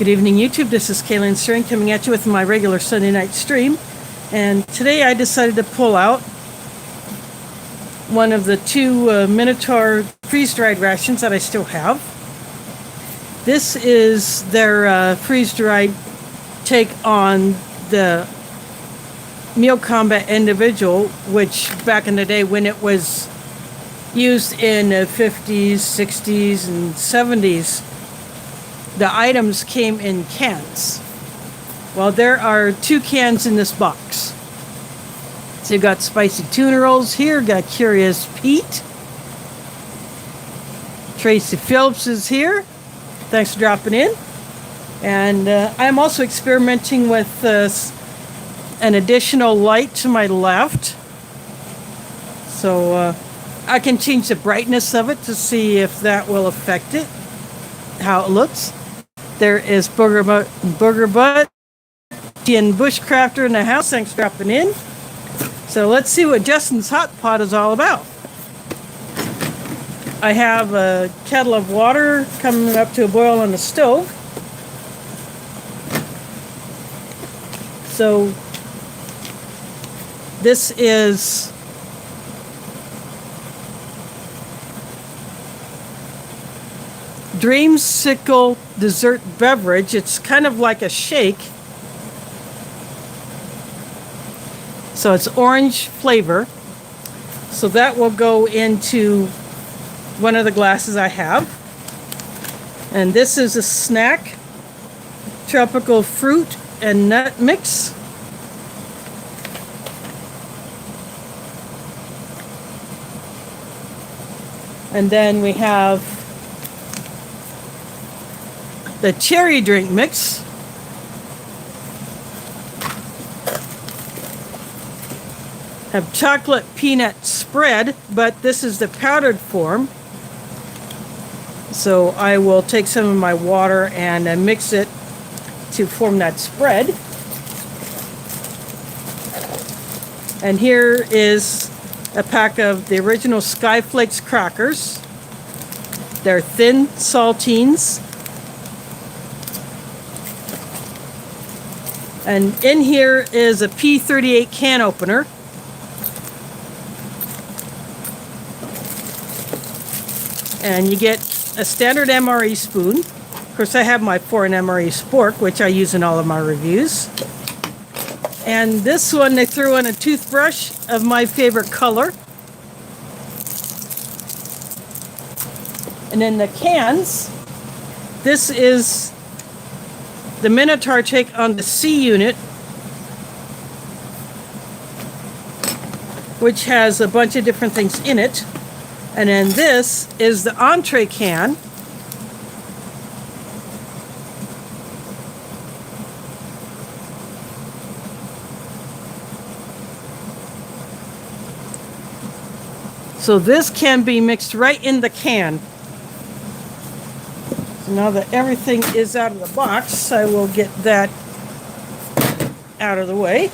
Good evening, YouTube. This is Kaylin String coming at you with my regular Sunday night stream. And today I decided to pull out one of the two MCI freeze-dried rations that I still have. This is their freeze-dried take on the Meal Combat Individual, which back in the day when it was used in the 50s, 60s, and 70s, the items came in cans. Well, there are two cans in this box. So you got spicy tuna rolls here, got Curious Pete. Tracy Phillips is here. Thanks for dropping in. And I'm also experimenting with an additional light to my left. So I can change the brightness of it to see if that will affect it, how it looks. There is Booger Butt and Bushcrafter in the house. Thanks for dropping in. So let's see what Justin's hot pot is all about. I have a kettle of water coming up to a boil on the stove. So this is Creamsicle dessert beverage. It's kind of like a shake. So it's orange flavor. So that will go into one of the glasses I have. And this is a snack, tropical fruit and nut mix. And then we have the cherry drink mix. Have chocolate peanut spread, but this is the powdered form. So I will take some of my water and mix it to form that spread. And here is a pack of the original Skyflakes crackers. They're thin saltines. And in here is a P38 can opener. And you get a standard MRE spoon. Of course, I have my foreign MRE spork, which I use in all of my reviews. And this one, they threw in a toothbrush of my favorite color. And in the cans, this is the MCI take on the C unit, which has a bunch of different things in it. And then this is the entree can. So this can be mixed right in the can. So now that everything is out of the box, I will get that out of the way.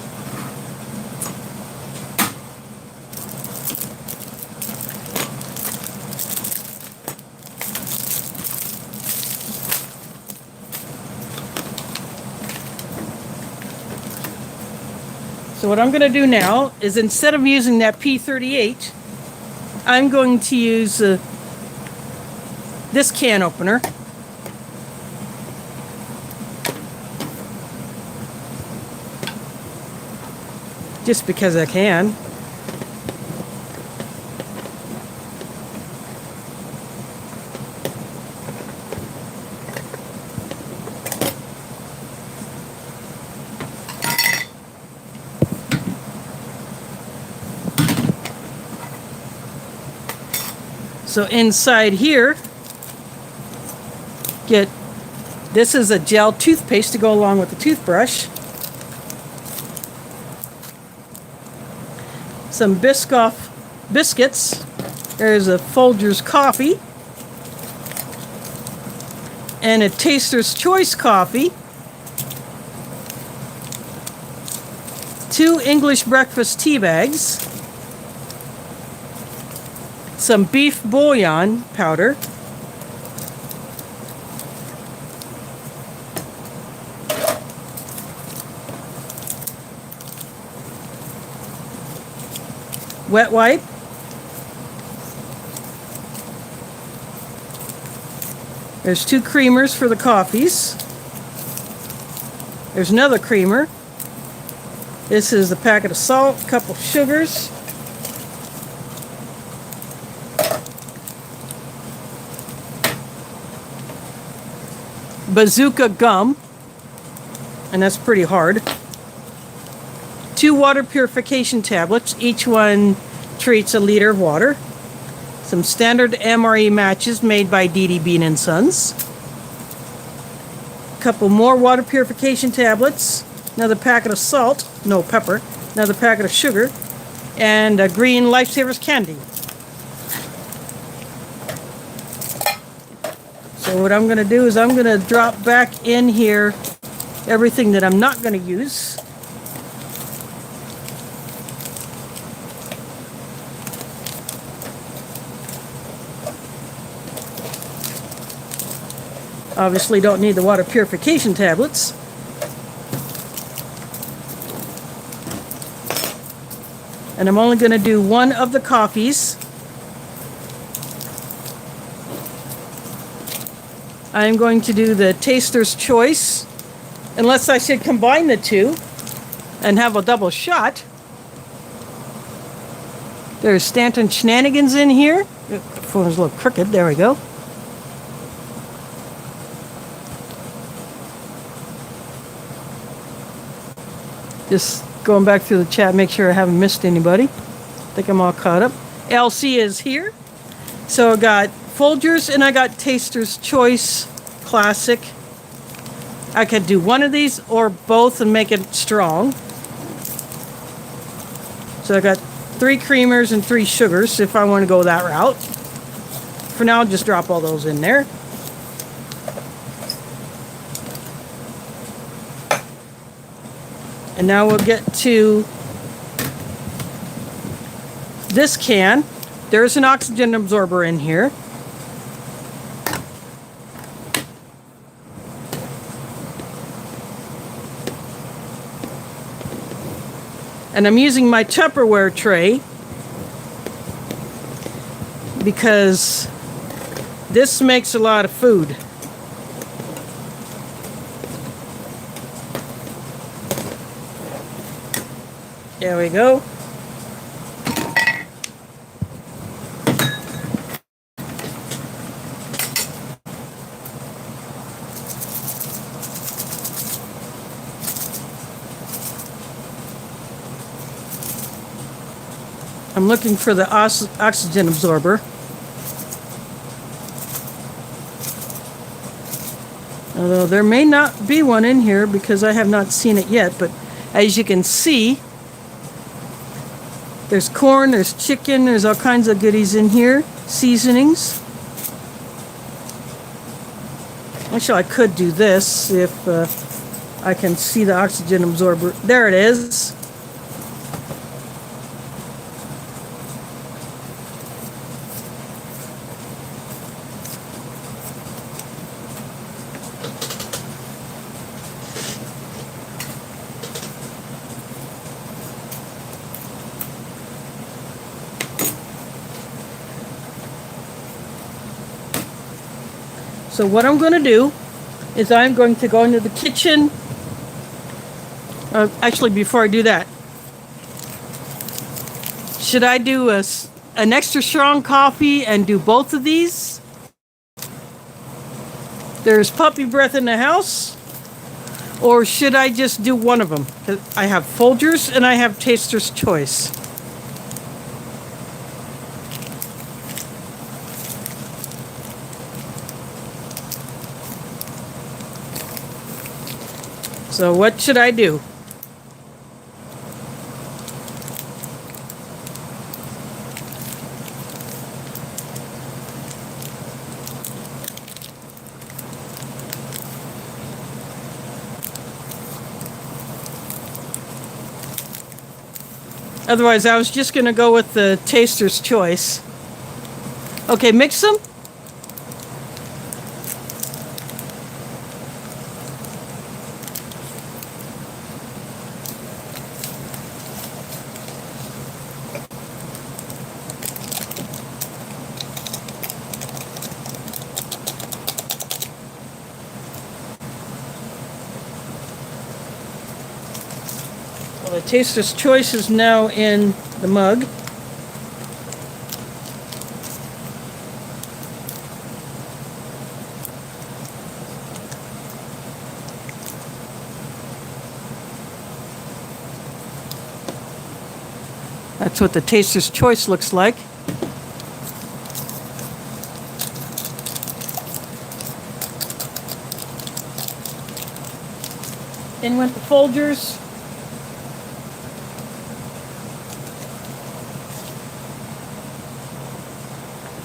So what I'm going to do now is, instead of using that P38, I'm going to use this can opener. Just because I can. So inside here, this is a gel toothpaste to go along with the toothbrush. Some Biscoff biscuits. There's a Folgers coffee. And a Taster's Choice coffee. 2 English breakfast tea bags. Some beef bouillon powder. wet wipe. There's 2 creamers for the coffees. There's another creamer. This is a packet of salt, a couple sugars. Bazooka gum, and that's pretty hard. 2 water purification tablets, each one treats a liter of water. Some standard MRE matches made by D.D. Bean & Sons. A couple more water purification tablets. Another packet of salt, no pepper. Another packet of sugar. And a green Lifesavers candy. So what I'm going to do is I'm going to drop back in here everything that I'm not going to use. Obviously don't need the water purification tablets. And I'm only going to do 1 of the coffees. I'm going to do the Taster's Choice, unless I should combine the 2 and have a double shot. There's Stanton Shenanigans in here. The phone's a little crooked. There we go. Just going back through the chat, make sure I haven't missed anybody. I think I'm all caught up. LC is here. So I got Folgers and I got Taster's Choice Classic. I could do 1 of these or both and make it strong. So I got 3 creamers and 3 sugars if I want to go that route. For now, I'll just drop all those in there. And now we'll get to this can. There's an oxygen absorber in here. And I'm using my Tupperware tray because this makes a lot of food. There we go. I'm looking for the oxygen absorber. Although there may not be one in here because I have not seen it yet, but as you can see, there's corn, there's chicken, there's all kinds of goodies in here. Seasonings. Actually, I could do this if I can see the oxygen absorber. There it is. So what I'm going to do is I'm going to go into the kitchen. Actually, before I do that, should I do an extra strong coffee and do both of these? There's puppy breath in the house. Or should I just do one of them? I have Folgers and I have Taster's Choice. So what should I do? Otherwise, I was just going to go with the Taster's Choice. Okay, mix them. The Taster's Choice is now in the mug. That's what the Taster's Choice looks like. In went the Folgers.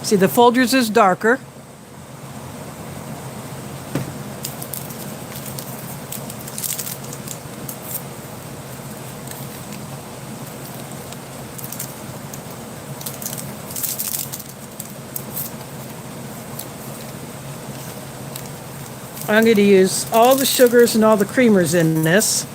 See, the Folgers is darker. I'm going to use all the sugars and all the creamers in this.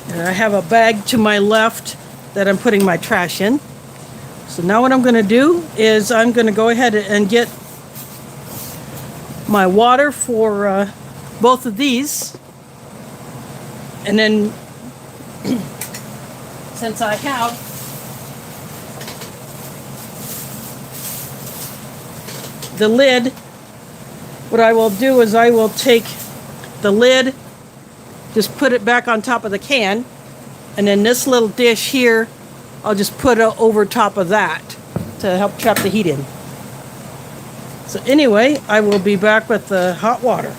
And I have a bag to my left that I'm putting my trash in. So now what I'm going to do is I'm going to go ahead and get my water for both of these. And then, since I have the lid, what I will do is I will take the lid, just put it back on top of the can, and then this little dish here, I'll just put it over top of that to help trap the heat in. So anyway, I will be back with the hot water.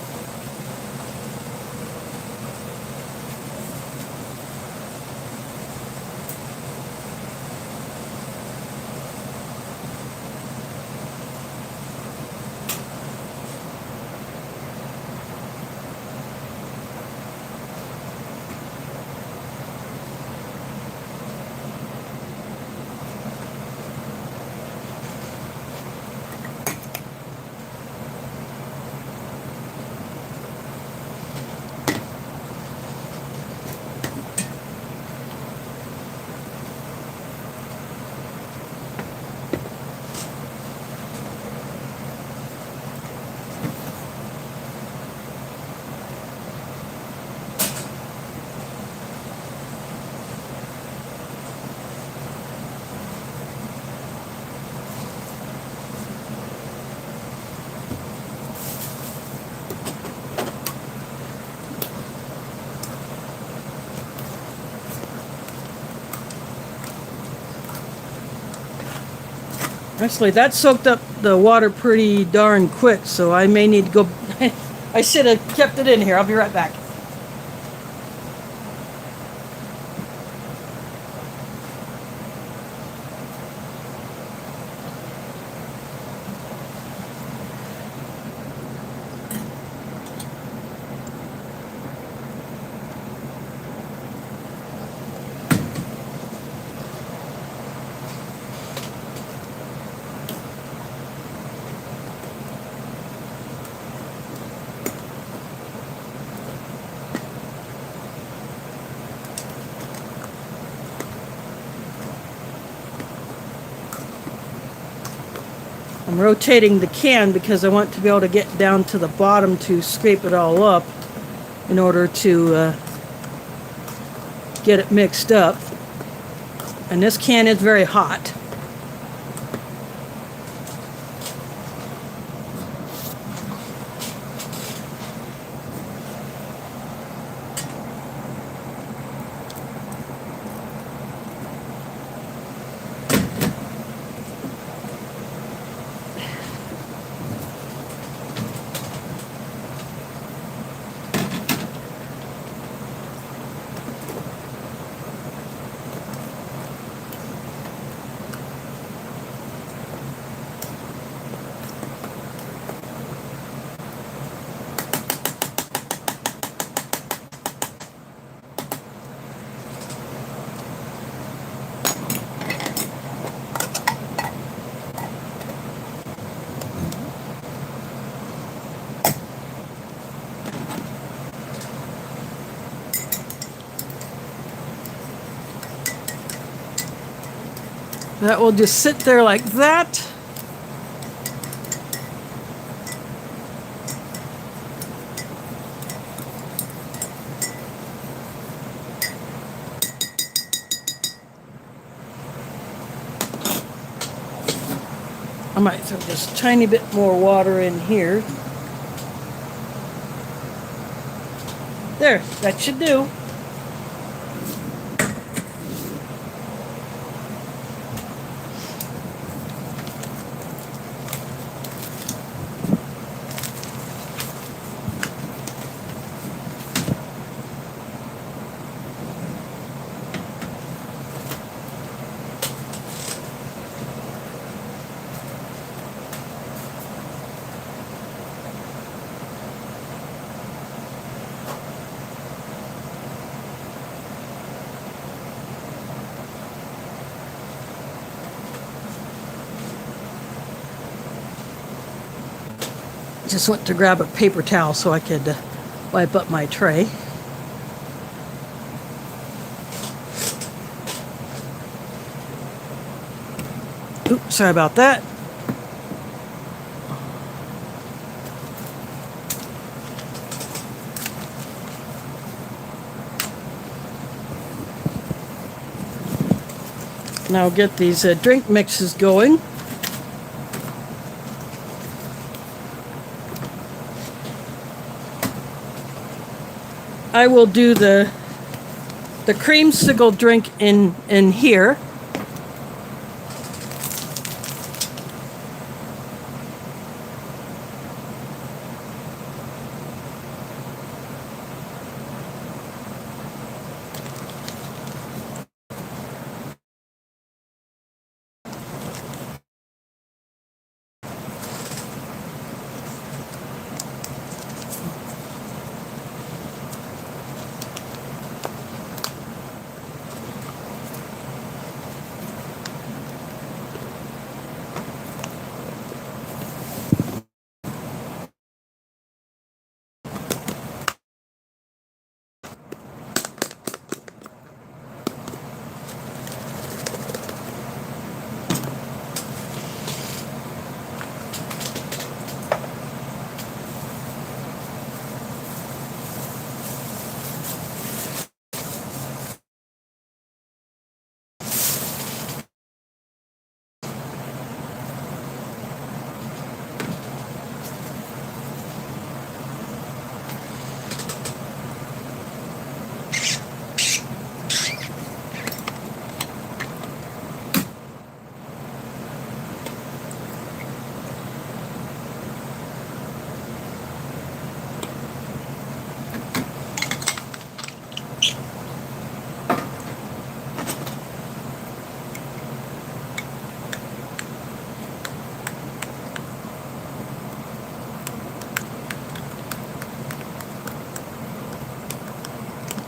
Actually, that soaked up the water pretty darn quick, so I may need to go. I should have kept it in here. I'll be right back. I'm rotating the can because I want to be able to get down to the bottom to scrape it all up in order to get it mixed up. And this can is very hot. That will just sit there like that. I might throw just a tiny bit more water in here. There, that should do. Just went to grab a paper towel so I could wipe up my tray. Oops, sorry about that. Now get these drink mixes going. I will do the creamsicle drink in here.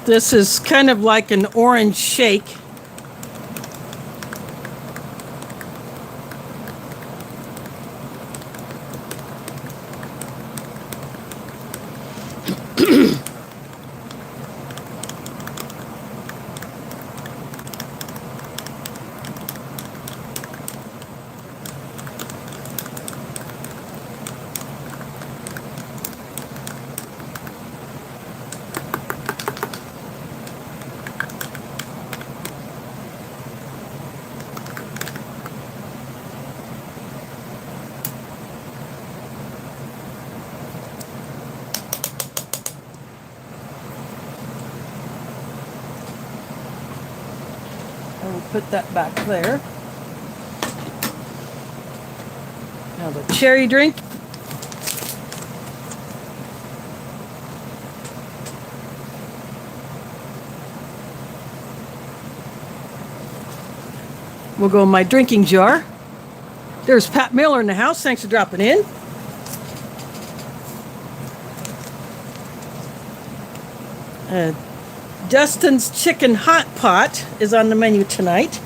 This is kind of like an orange shake. Put that back there. Now the cherry drink. We'll go in my drinking jar. There's Pat Miller in the house. Thanks for dropping in. Dustin's Chicken Hot Pot is on the menu tonight.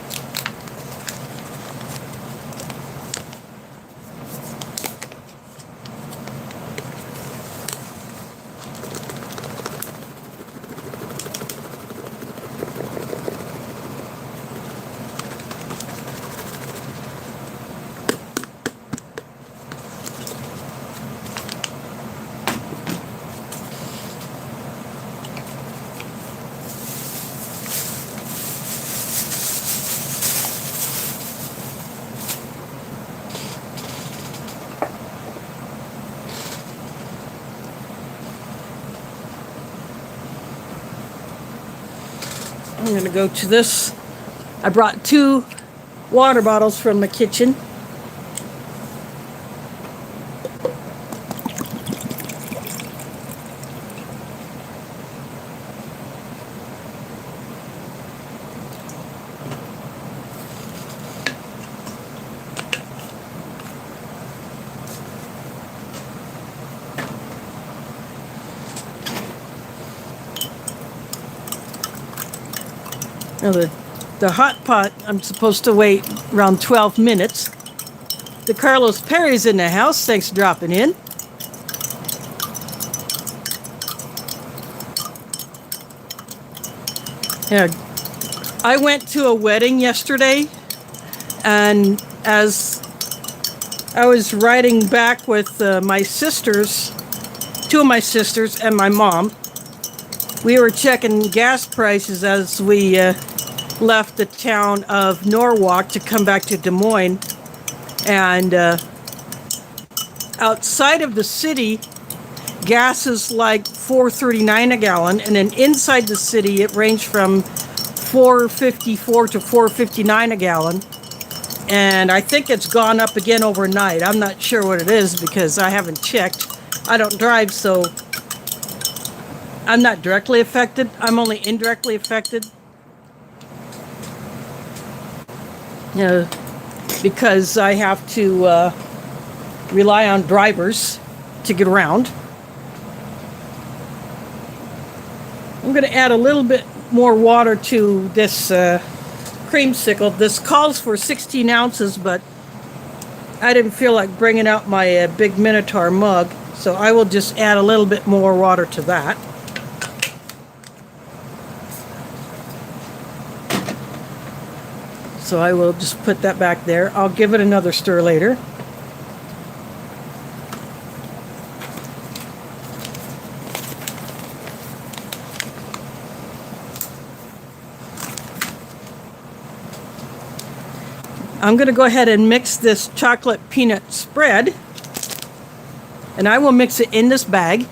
I'm going to go to this. I brought 2 water bottles from the kitchen. Now the hot pot, I'm supposed to wait around 12 minutes. The Carlos Perry's in the house. Thanks for dropping in. Yeah, I went to a wedding yesterday, and as I was riding back with my sisters, 2 of my sisters and my mom, we were checking gas prices as we left the town of Norwalk to come back to Des Moines. And outside of the city, gas is like $4.39 a gallon, and then inside the city it ranged from $4.54 to $4.59 a gallon. And I think it's gone up again overnight. I'm not sure what it is because I haven't checked. I don't drive, so I'm not directly affected. I'm only indirectly affected. You know, because I have to rely on drivers to get around. I'm going to add a little bit more water to this creamsicle. This calls for 16 ounces, but I didn't feel like bringing out my big Minotaur mug, so I will just add a little bit more water to that. So I will just put that back there. I'll give it another stir later. I'm going to go ahead and mix this chocolate peanut spread, and I will mix it in this bag.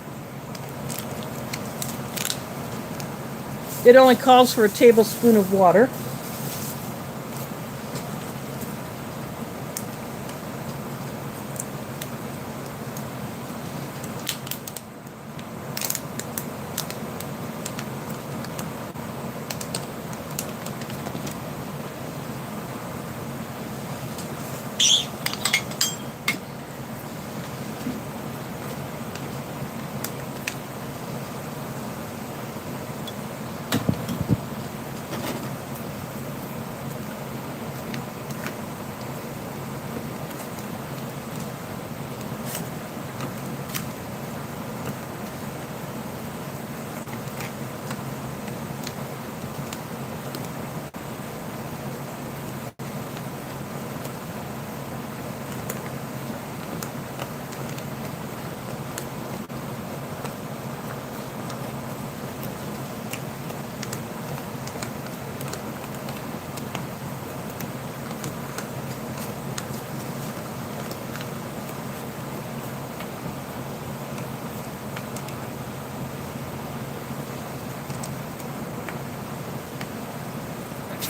It only calls for a tablespoon of water.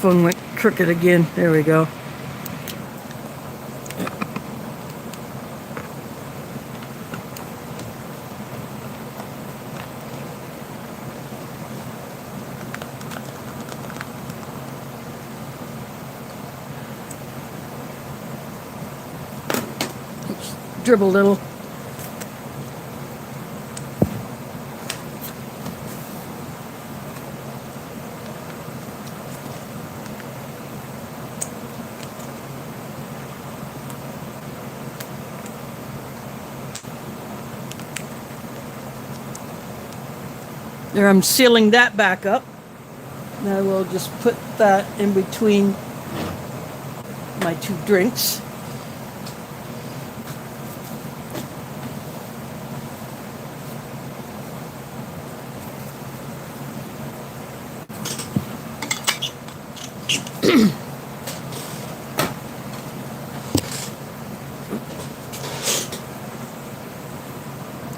Phone went crooked again. There we go. Dribble a little. There, I'm sealing that back up. Now we'll just put that in between my two drinks.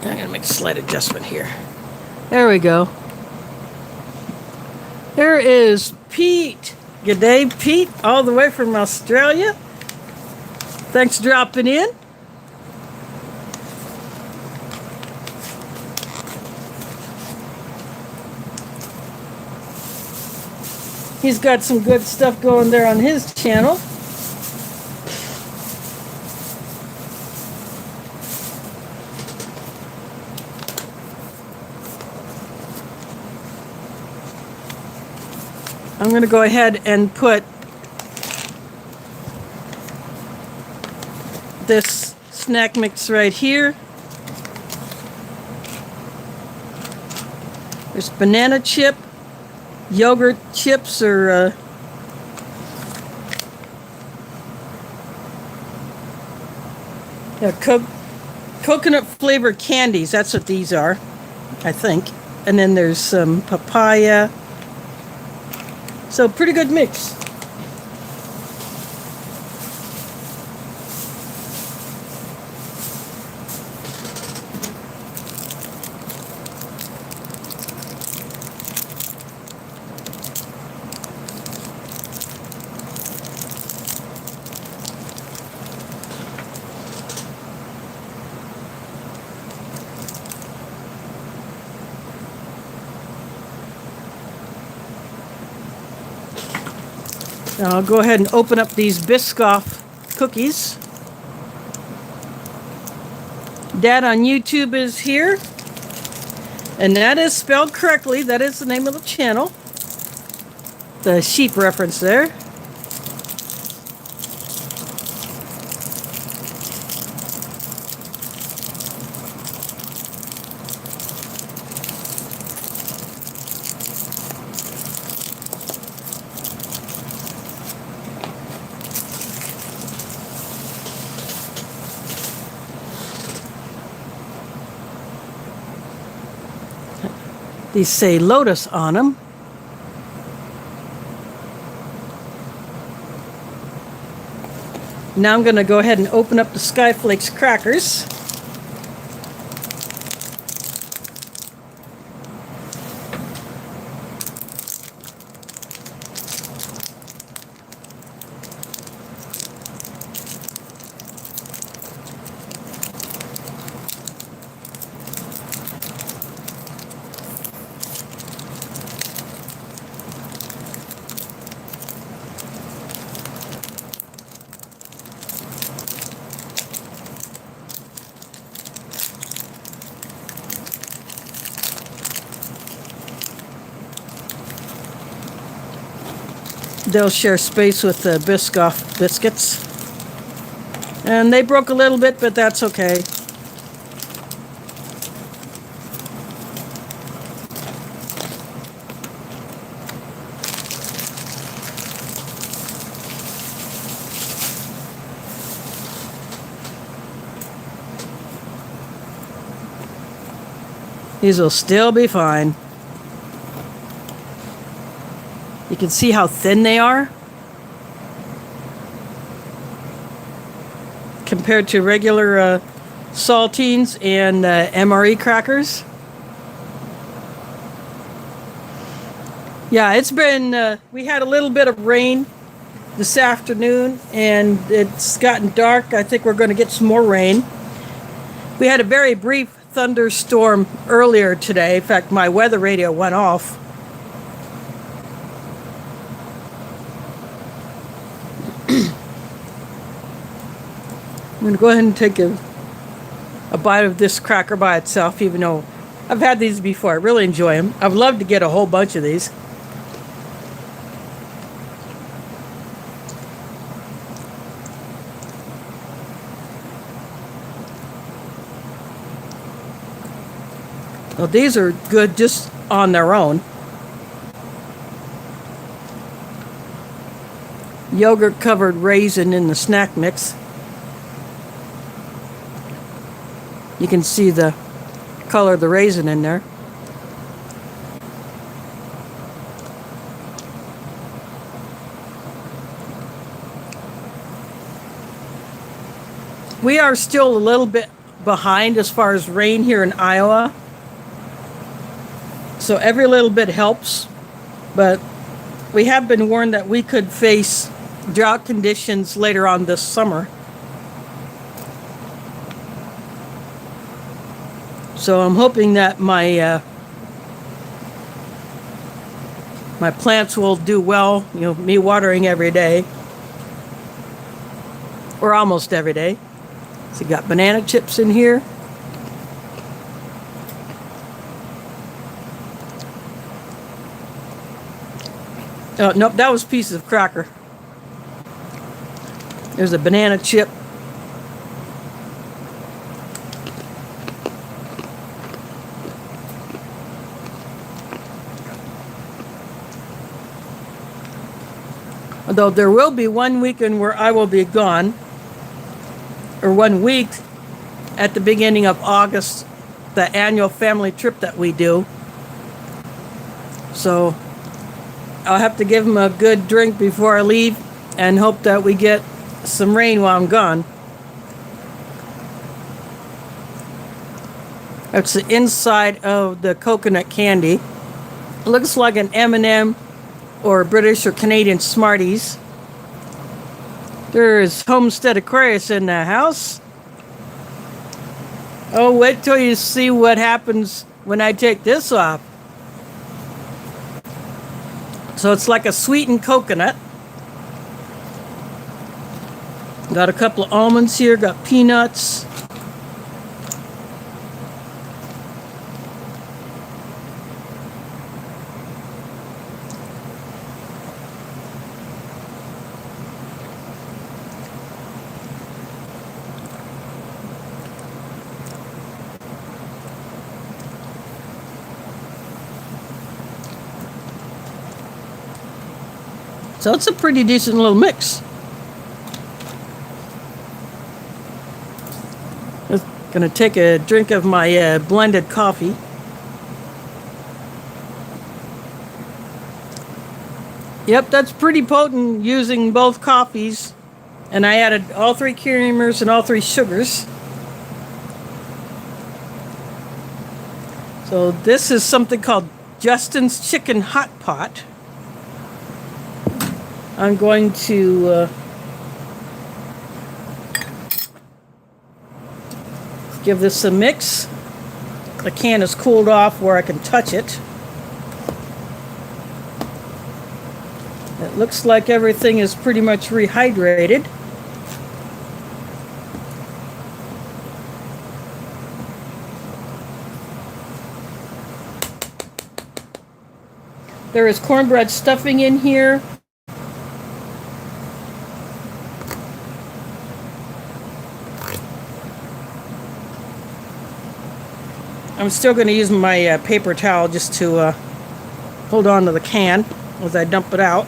I'm gonna make a slight adjustment here. There we go. There is Pete. Good day, Pete, all the way from Australia. Thanks for dropping in. He's got some good stuff going there on his channel. I'm going to go ahead and put this snack mix right here. There's banana chip, yogurt chips, or coconut flavored candies. That's what these are, I think. And then there's some papaya. So pretty good mix. Now I'll go ahead and open up these Biscoff cookies. Dad on YouTube is here. And that is spelled correctly. That is the name of the channel. The sheep reference there. These say Lotus on them. Now I'm going to go ahead and open up the Skyflakes crackers. They'll share space with the Biscoff biscuits. And they broke a little bit, but that's okay. These will still be fine. You can see how thin they are compared to regular saltines and MRE crackers. Yeah, it's been, we had a little bit of rain this afternoon, and it's gotten dark. I think we're going to get some more rain. We had a very brief thunderstorm earlier today. In fact, my weather radio went off. I'm going to go ahead and take a bite of this cracker by itself, even though I've had these before. I really enjoy them. I'd love to get a whole bunch of these. Well, these are good just on their own. Yogurt covered raisin in the snack mix. You can see the color of the raisin in there. We are still a little bit behind as far as rain here in Iowa. So every little bit helps, but we have been warned that we could face drought conditions later on this summer. So I'm hoping that my plants will do well. You know, me watering every day, or almost every day. So you got banana chips in here. Oh, nope, that was pieces of cracker. There's a banana chip. Although there will be one weekend where I will be gone, or 1 week at the beginning of August, the annual family trip that we do. So I'll have to give them a good drink before I leave and hope that we get some rain while I'm gone. That's the inside of the coconut candy. It looks like an M&M or British or Canadian Smarties. There's Homestead Aquarius in the house. Oh, wait till you see what happens when I take this off. So it's like a sweetened coconut. Got a couple of almonds here, got peanuts. So it's a pretty decent little mix. I'm gonna take a drink of my blended coffee. Yep, that's pretty potent using both coffees. And I added all 3 creamers and all 3 sugars. So this is something called Justin's Chicken Hot Pot. I'm going to give this a mix. The can is cooled off where I can touch it. It looks like everything is pretty much rehydrated. There is cornbread stuffing in here. I'm still going to use my paper towel just to hold on to the can as I dump it out.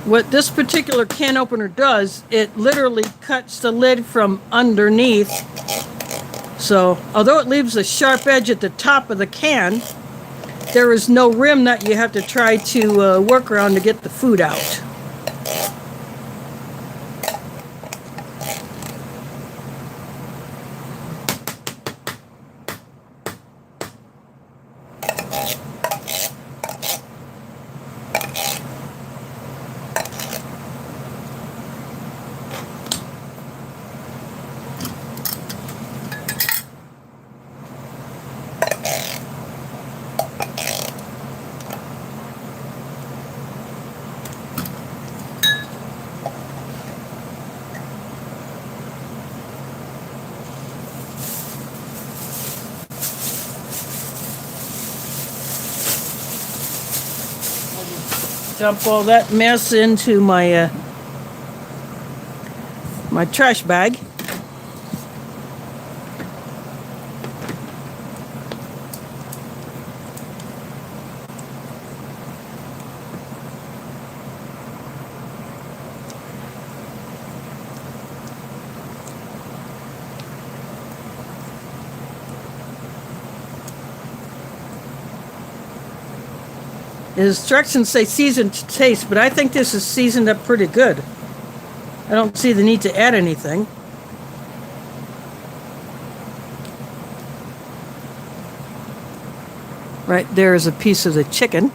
What this particular can opener does, it literally cuts the lid from underneath. So, although it leaves a sharp edge at the top of the can, there is no rim that you have to try to work around to get the food out. Dump all that mess into my my trash bag. The instructions say seasoned to taste, but I think this is seasoned up pretty good. I don't see the need to add anything. Right there is a piece of the chicken.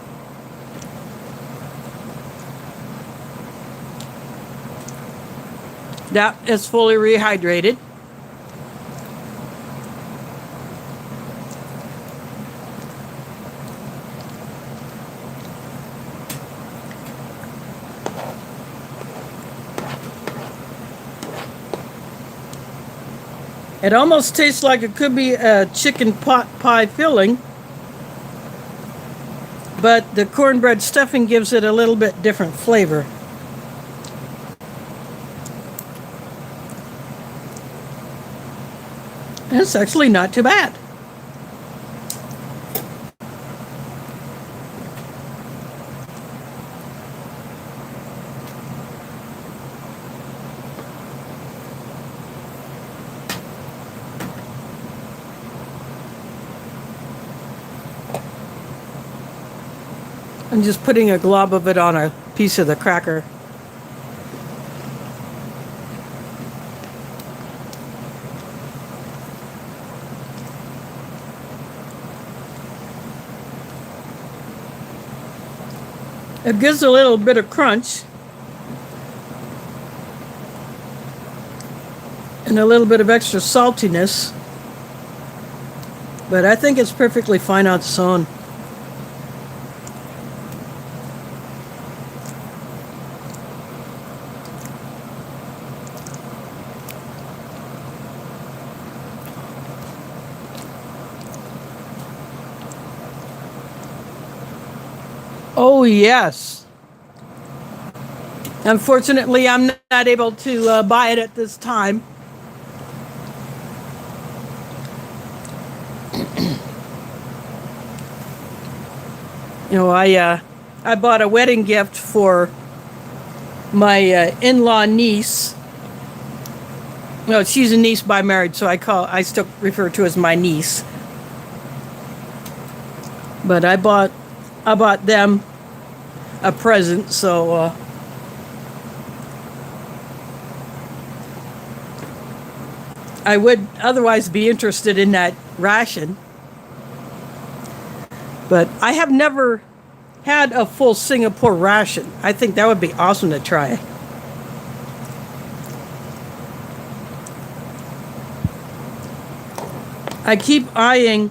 That is fully rehydrated. It almost tastes like it could be a chicken pot pie filling, but the cornbread stuffing gives it a little bit different flavor. And it's actually not too bad. I'm just putting a glob of it on a piece of the cracker. It gives a little bit of crunch and a little bit of extra saltiness, but I think it's perfectly fine on its own. Oh, yes. Unfortunately, I'm not able to buy it at this time. You know, I bought a wedding gift for my in-law niece. No, she's a niece by marriage, so I still refer to her as my niece. But I bought them a present, so I would otherwise be interested in that ration. But I have never had a full Singapore ration. I think that would be awesome to try. I keep eyeing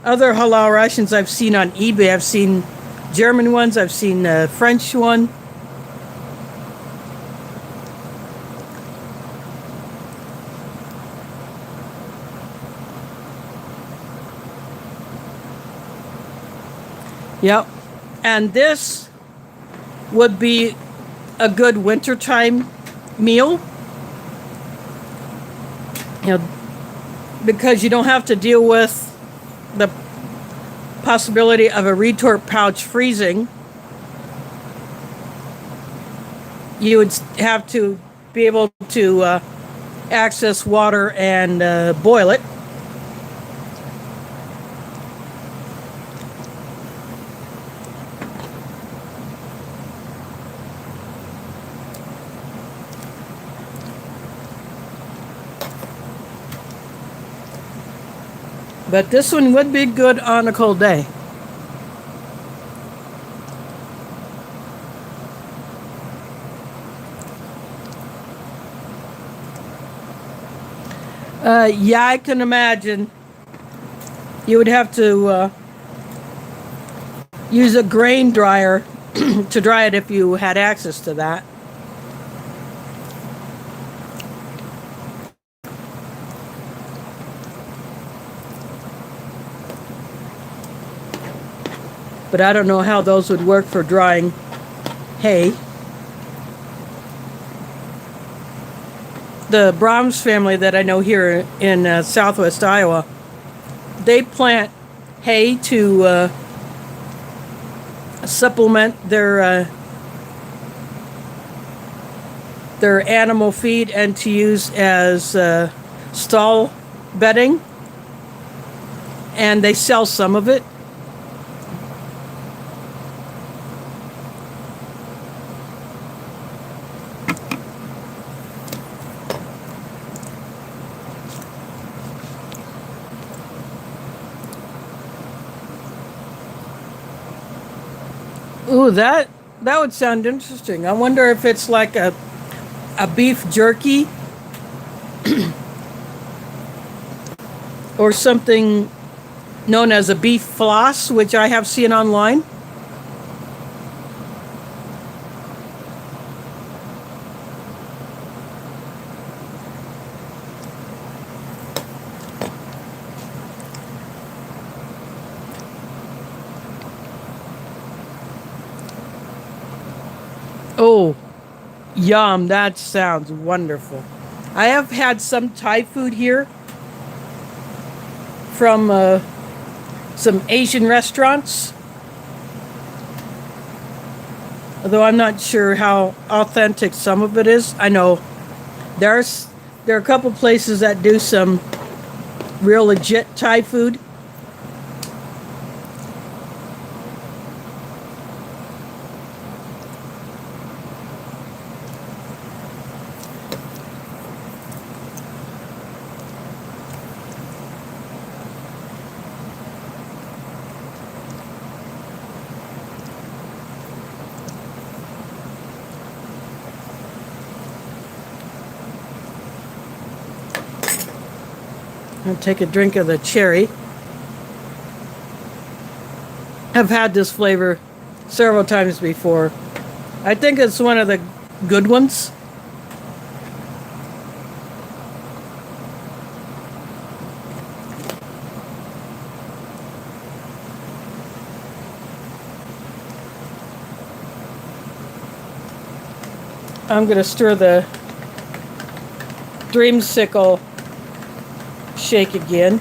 other halal rations I've seen on eBay. I've seen German ones, I've seen a French one. Yep. And this would be a good wintertime meal. You know, because you don't have to deal with the possibility of a retort pouch freezing. you would have to be able to access water and boil it. But this one would be good on a cold day. Yeah, I can imagine. You would have to use a grain dryer to dry it if you had access to that. But I don't know how those would work for drying hay. The Brahms family that I know here in southwest Iowa, they plant hay to supplement their animal feed and to use as stall bedding. And they sell some of it. Ooh, that would sound interesting. I wonder if it's like a beef jerky or something known as a beef floss, which I have seen online. Oh, yum, that sounds wonderful. I have had some Thai food here from some Asian restaurants, although I'm not sure how authentic some of it is. I know there are a couple places that do some real legit Thai food. I'll take a drink of the cherry. I've had this flavor several times before. I think it's one of the good ones. I'm going to stir the Creamsicle shake again.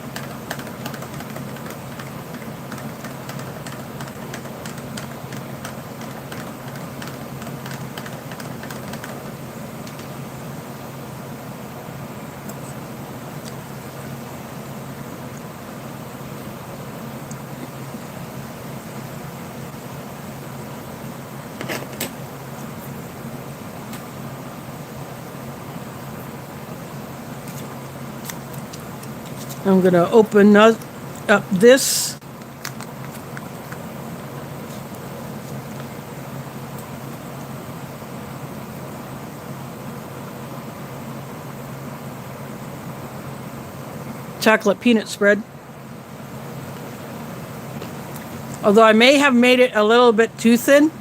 I'm going to open up this. Chocolate peanut spread. Although I may have made it a little bit too thin.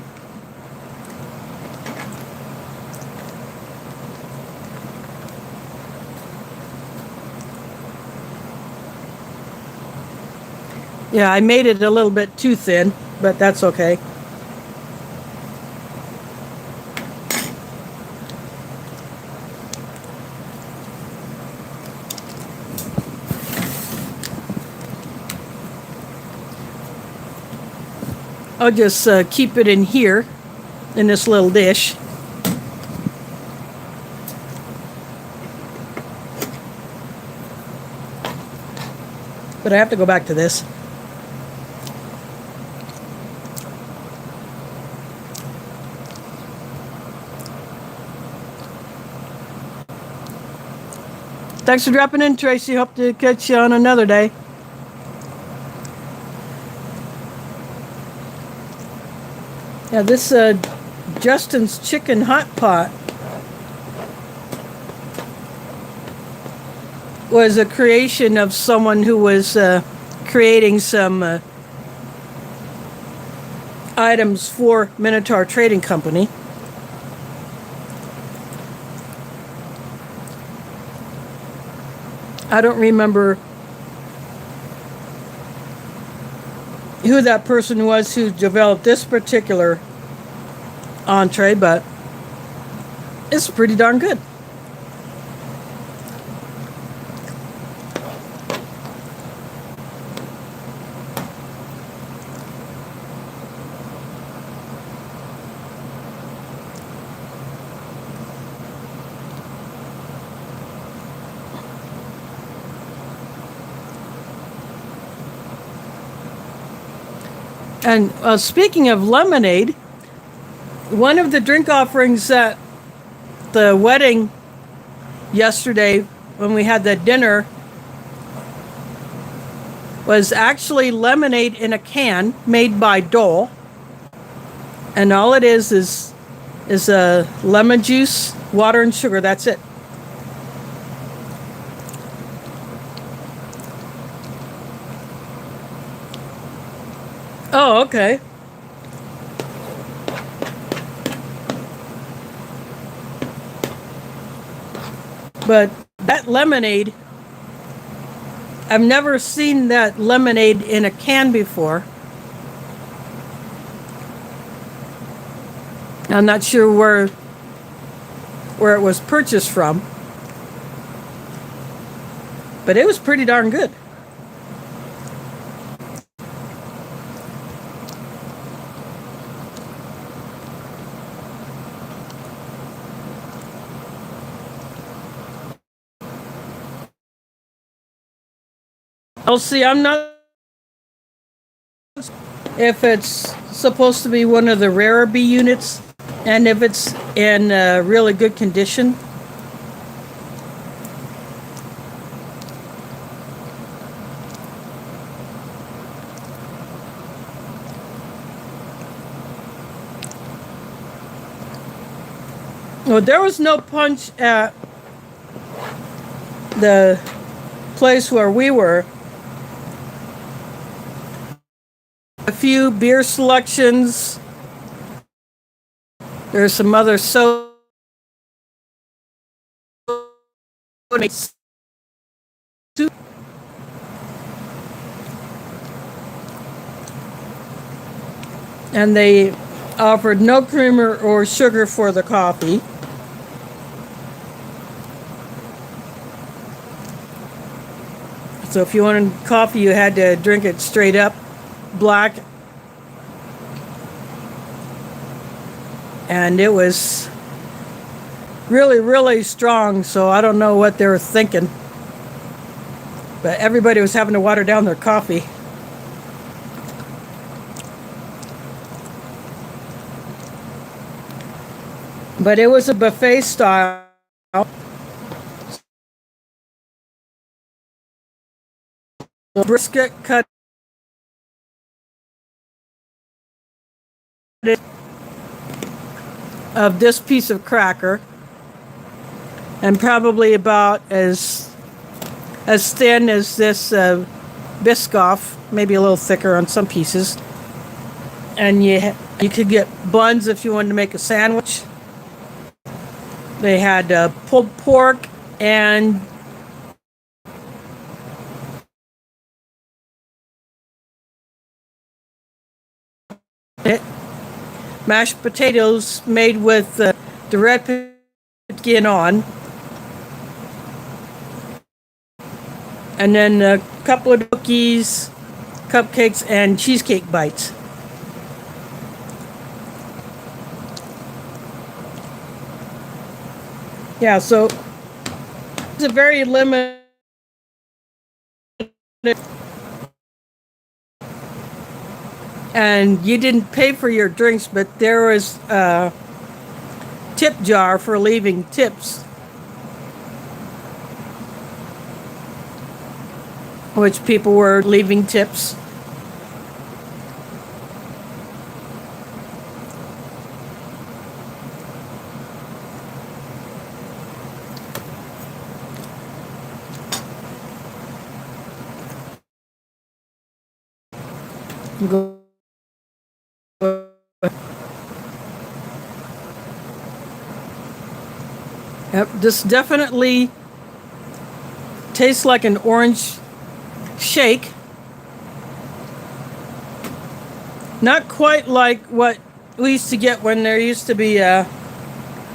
Yeah, I made it a little bit too thin, but that's okay. I'll just keep it in here, in this little dish. But I have to go back to this. Thanks for dropping in, Tracy. Hope to catch you on another day. Yeah, this Justin's Chicken Hot Pot was a creation of someone who was creating some items for Minotaur Trading Company. I don't remember who that person was who developed this particular entree, but it's pretty darn good. And speaking of lemonade, one of the drink offerings at the wedding yesterday when we had that dinner was actually lemonade in a can made by Dole. And all it is lemon juice, water, and sugar. That's it. Oh, okay. But that lemonade, I've never seen that lemonade in a can before. I'm not sure where it was purchased from, but it was pretty darn good. I'll see. I'm not if it's supposed to be one of the rarer B units and if it's in really good condition. Well, there was no punch at the place where we were. A few beer selections. There's some other soda. And they offered no creamer or sugar for the coffee. So if you wanted coffee, you had to drink it straight up, black. And it was really, really strong, so I don't know what they were thinking. But everybody was having to water down their coffee. But it was a buffet style. Brisket cut of this piece of cracker, and probably about as thin as this Biscoff, maybe a little thicker on some pieces. And you could get buns if you wanted to make a sandwich. They had pulled pork and mashed potatoes made with the red skin on, and then a couple of cookies, cupcakes, and cheesecake bites. Yeah, so it's a very limited and you didn't pay for your drinks, but there was a tip jar for leaving tips, which people were leaving tips. Yep, this definitely tastes like an orange shake. Not quite like what we used to get when there used to be a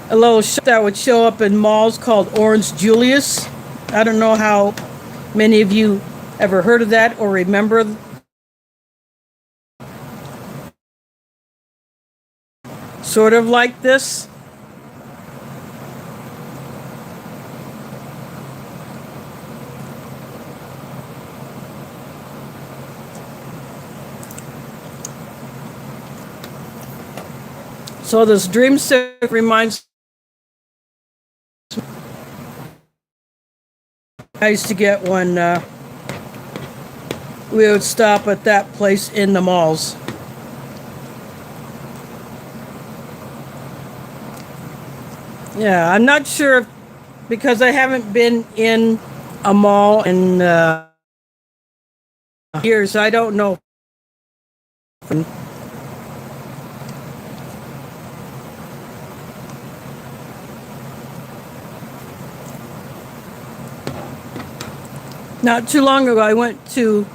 little shop that would show up in malls called Orange Julius. I don't know how many of you ever heard of that or remember. Sort of like this. So this Dreamsicle reminds me I used to get when we would stop at that place in the malls. Yeah, I'm not sure if, because I haven't been in a mall in years. I don't know. Not too long ago, I went to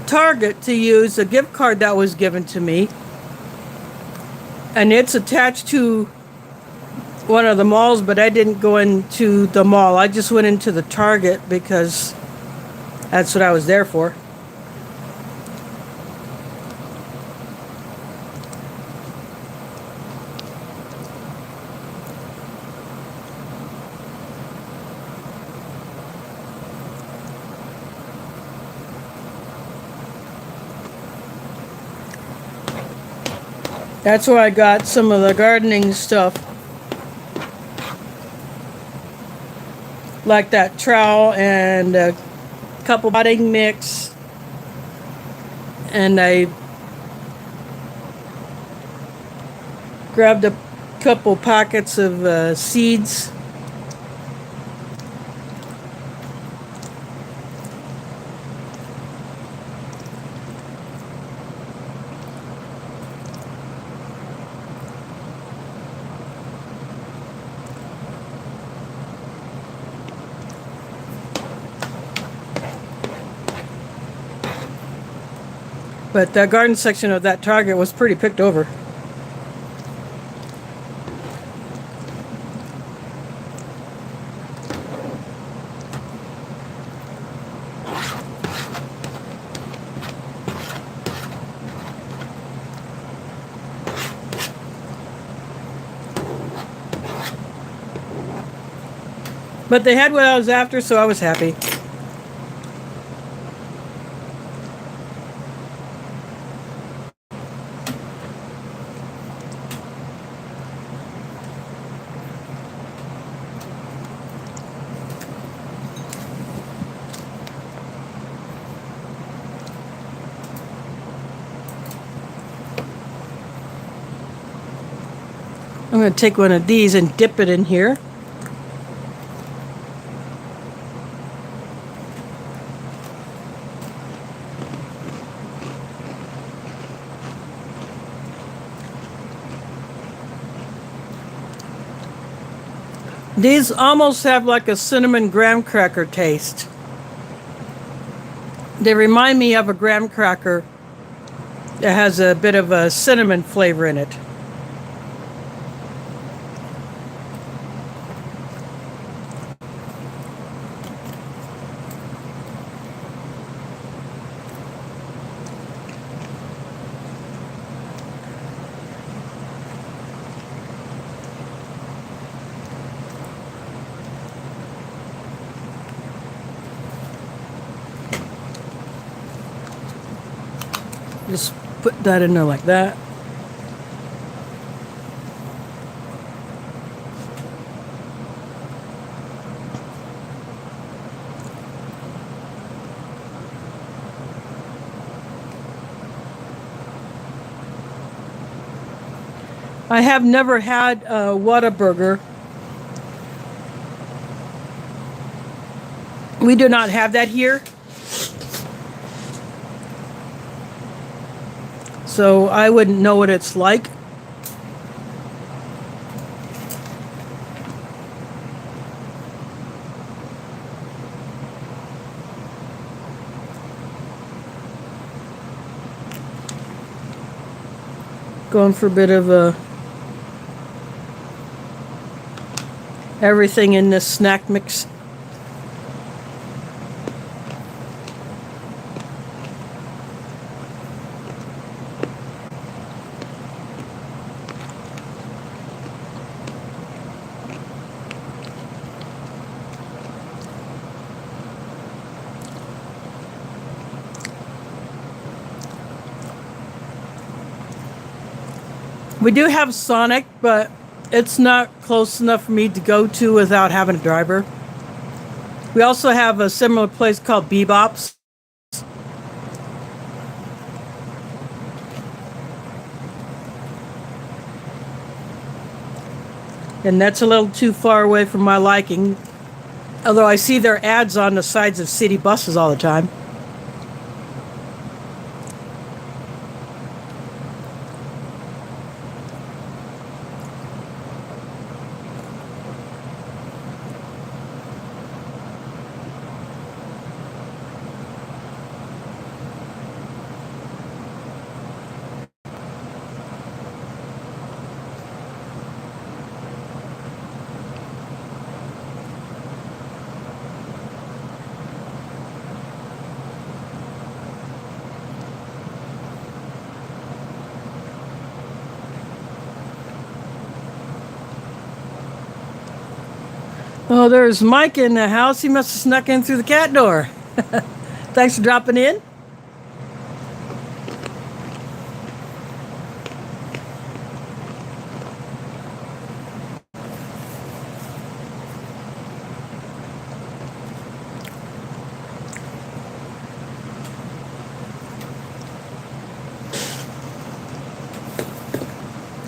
Target to use a gift card that was given to me, and it's attached to one of the malls, but I didn't go into the mall. I just went into the Target because that's what I was there for. That's where I got some of the gardening stuff. Like that trowel and a couple potting mix. And I grabbed a couple packets of seeds. But the garden section of that Target was pretty picked over. But they had what I was after, so I was happy. I'm going to take one of these and dip it in here. These almost have like a cinnamon graham cracker taste. They remind me of a graham cracker that has a bit of a cinnamon flavor in it. Just put that in there like that. I have never had a Whataburger. We do not have that here. So I wouldn't know what it's like. Going for a bit of everything in this snack mix. We do have Sonic, but it's not close enough for me to go to without having a driver. We also have a similar place called Bebop's. And that's a little too far away from my liking. Although I see their ads on the sides of city buses all the time. Oh, there's Mike in the house. He must have snuck in through the cat door. Thanks for dropping in.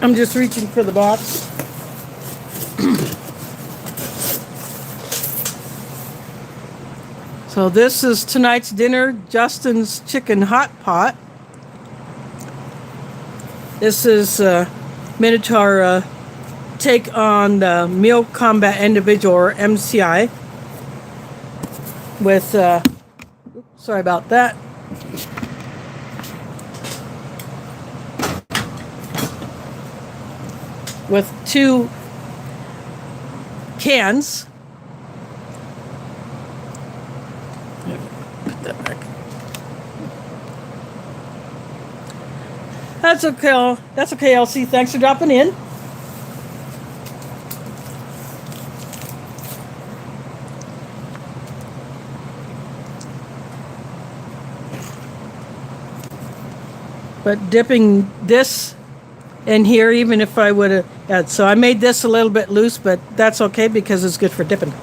I'm just reaching for the box. So this is tonight's dinner, Justin's Chicken Hot Pot. This is Minotaur take on the Meal Combat Individual, or MCI, with, sorry about that, with 2 cans. Put that back. That's okay. That's okay, Elsie. Thanks for dropping in. But dipping this in here, even if I would have had, so I made this a little bit loose, but that's okay because it's good for dipping.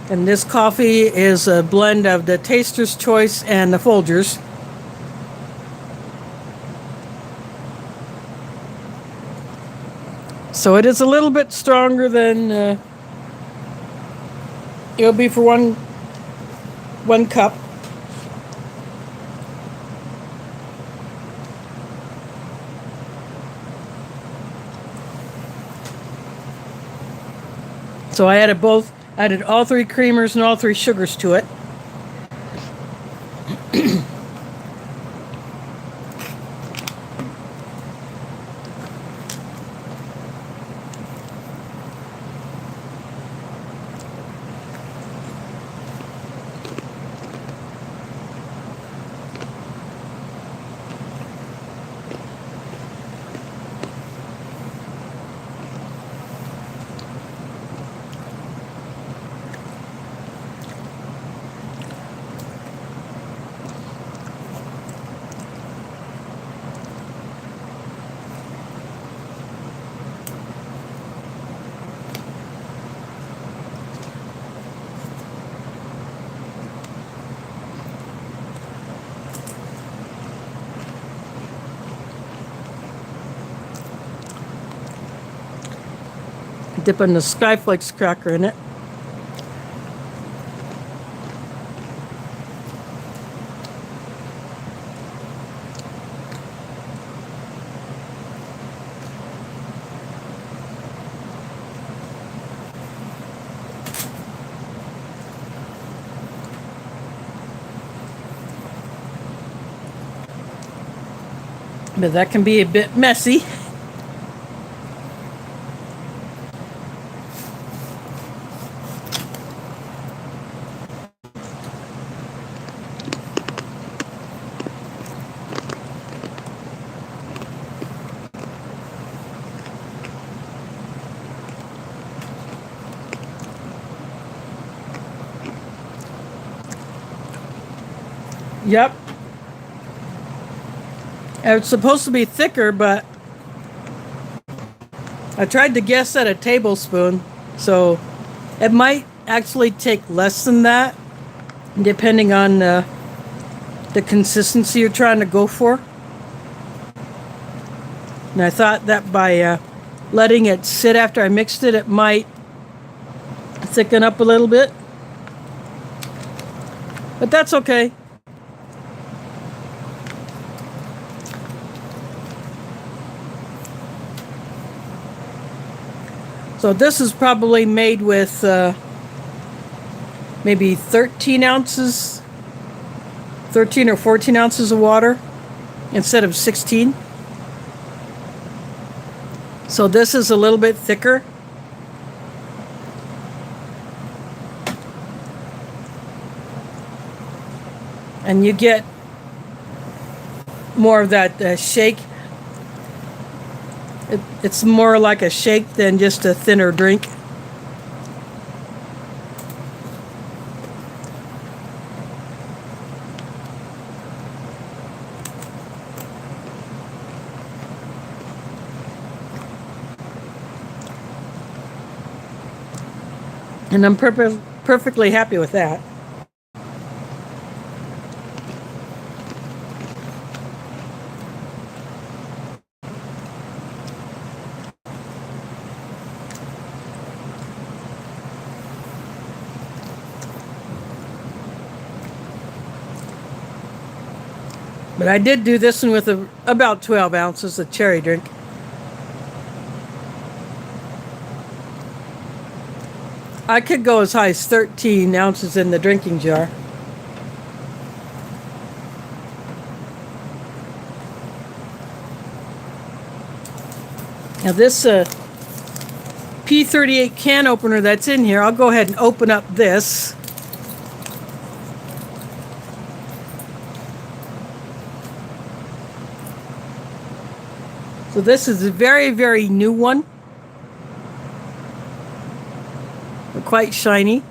And this coffee is a blend of the Taster's Choice and the Folgers. So it is a little bit stronger than it'll be for one cup. So I added both. Added all 3 creamers and all 3 sugars to it. Dipping the Skyflakes cracker in it. But that can be a bit messy. Yep. It's supposed to be thicker, but I tried to guess at a tablespoon, so it might actually take less than that, depending on the consistency you're trying to go for. And I thought that by letting it sit after I mixed it, it might thicken up a little bit. But that's okay. So this is probably made with maybe 13 ounces, 13 or 14 ounces of water instead of 16. So this is a little bit thicker. And you get more of that shake. It's more like a shake than just a thinner drink. And I'm perfectly happy with that. But I did do this one with about 12 ounces of cherry drink. I could go as high as 13 ounces in the drinking jar. Now this P38 can opener that's in here, I'll go ahead and open up this. So this is a very, very new one. Quite shiny.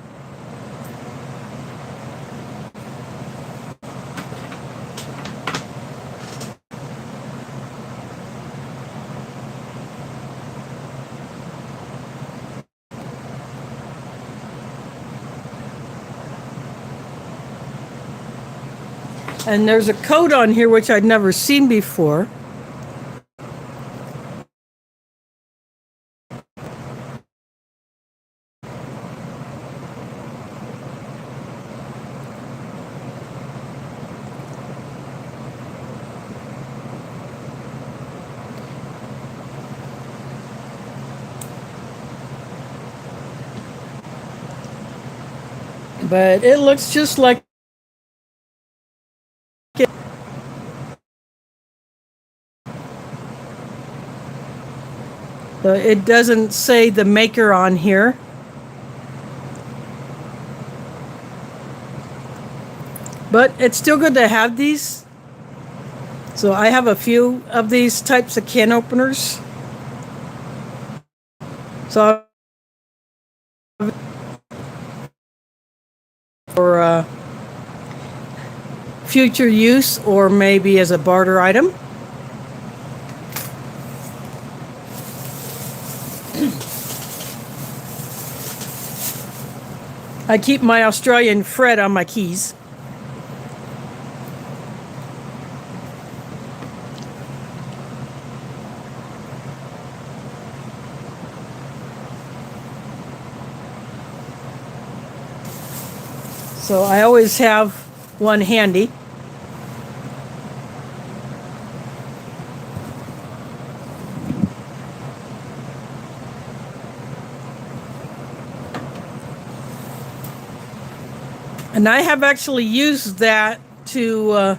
And there's a code on here which I'd never seen before. But it looks just like it. So it doesn't say the maker on here. But it's still good to have these. So I have a few of these types of can openers. So for future use or maybe as a barter item. I keep my Australian Fred on my keys. So I always have one handy. And I have actually used that to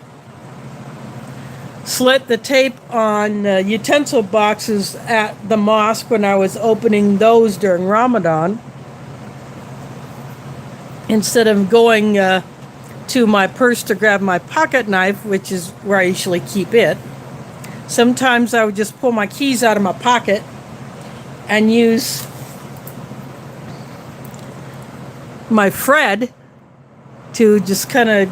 slit the tape on utensil boxes at the mosque when I was opening those during Ramadan. Instead of going to my purse to grab my pocket knife, which is where I usually keep it, sometimes I would just pull my keys out of my pocket and use my Fred to just kind of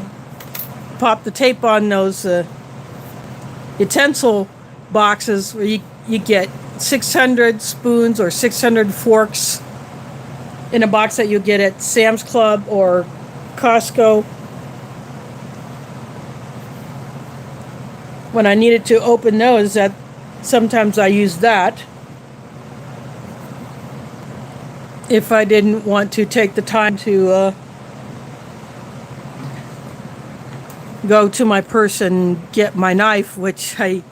pop the tape on those utensil boxes where you get 600 spoons or 600 forks in a box that you get at Sam's Club or Costco. When I needed to open those, that sometimes I use that if I didn't want to take the time to go to my purse and get my knife, which I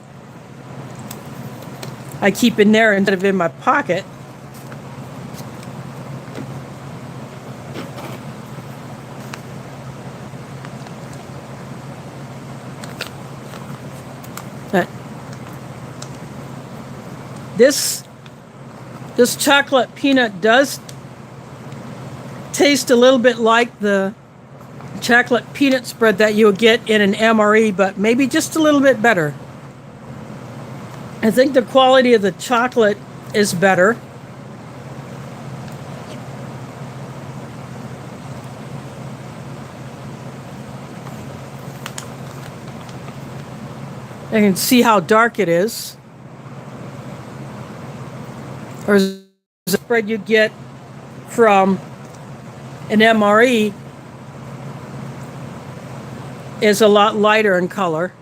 keep in there instead of in my pocket. This chocolate peanut does taste a little bit like the chocolate peanut spread that you'll get in an MRE, but maybe just a little bit better. I think the quality of the chocolate is better. You can see how dark it is. Or the spread you get from an MRE is a lot lighter in color.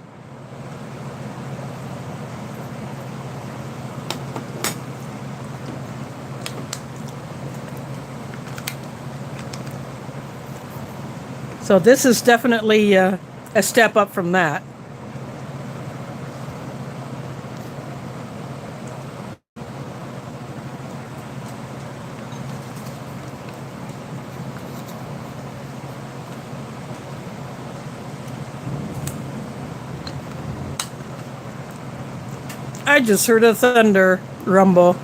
So this is definitely a step up from that. I just heard a thunder rumble.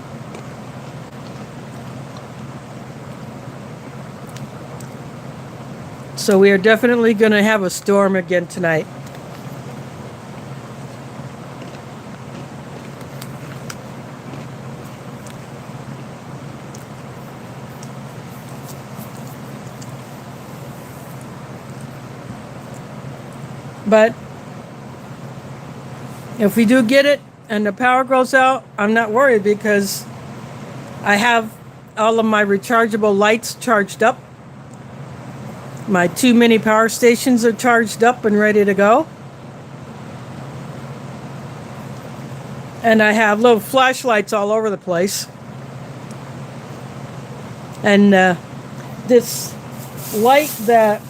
So we are definitely going to have a storm again tonight. But if we do get it and the power goes out, I'm not worried because I have all of my rechargeable lights charged up. My 2 mini power stations are charged up and ready to go. And I have little flashlights all over the place. And this light that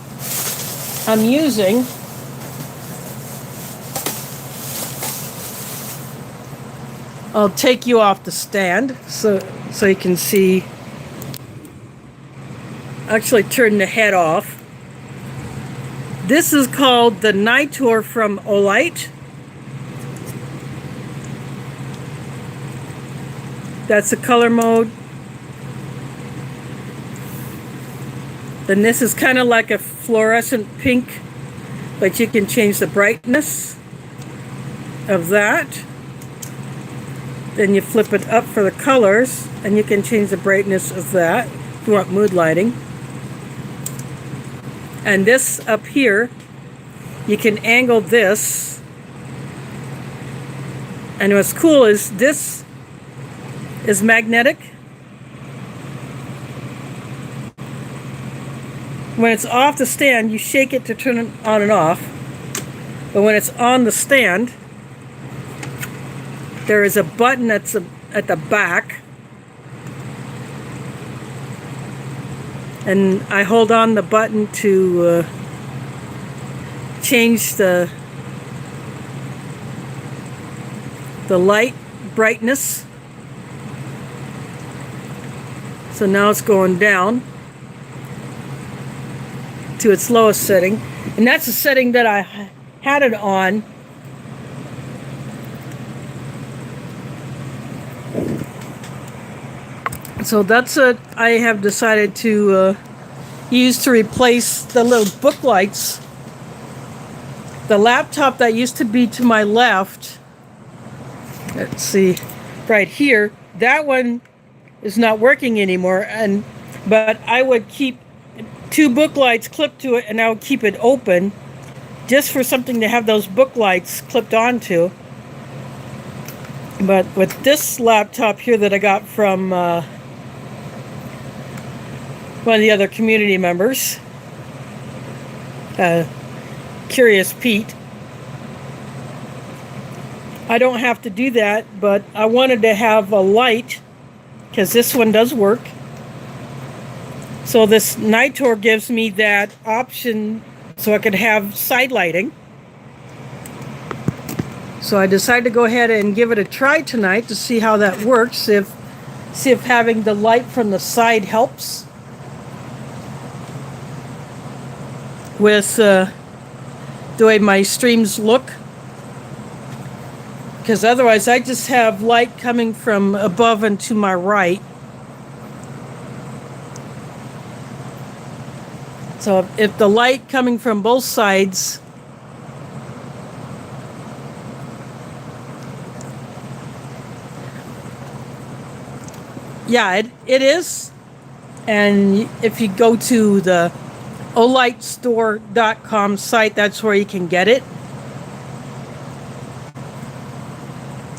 I'm using I'll take you off the stand so you can see. Actually turn the head off. This is called the M8notaur from Olight. That's the color mode. Then this is kind of like a fluorescent pink, but you can change the brightness of that. Then you flip it up for the colors, and you can change the brightness of that if you want mood lighting. And this up here, you can angle this. And what's cool is this is magnetic. When it's off the stand, you shake it to turn it on and off. But when it's on the stand, there is a button that's at the back. and I hold on the button to change the light brightness. So now it's going down to its lowest setting, and that's the setting that I had it on. So that's what I have decided to use to replace the little book lights. The laptop that used to be to my left, let's see, right here, that one is not working anymore, but I would keep 2 book lights clipped to it, and I would keep it open just for something to have those book lights clipped onto. But with this laptop here that I got from one of the other community members, Curious Pete, I don't have to do that, but I wanted to have a light because this one does work. So this M8notaur gives me that option so I could have side lighting. So I decided to go ahead and give it a try tonight to see how that works, see if having the light from the side helps with the way my streams look. Because otherwise I just have light coming from above and to my right. So if the light coming from both sides yeah, it is. And if you go to the olightstore.com site, that's where you can get it.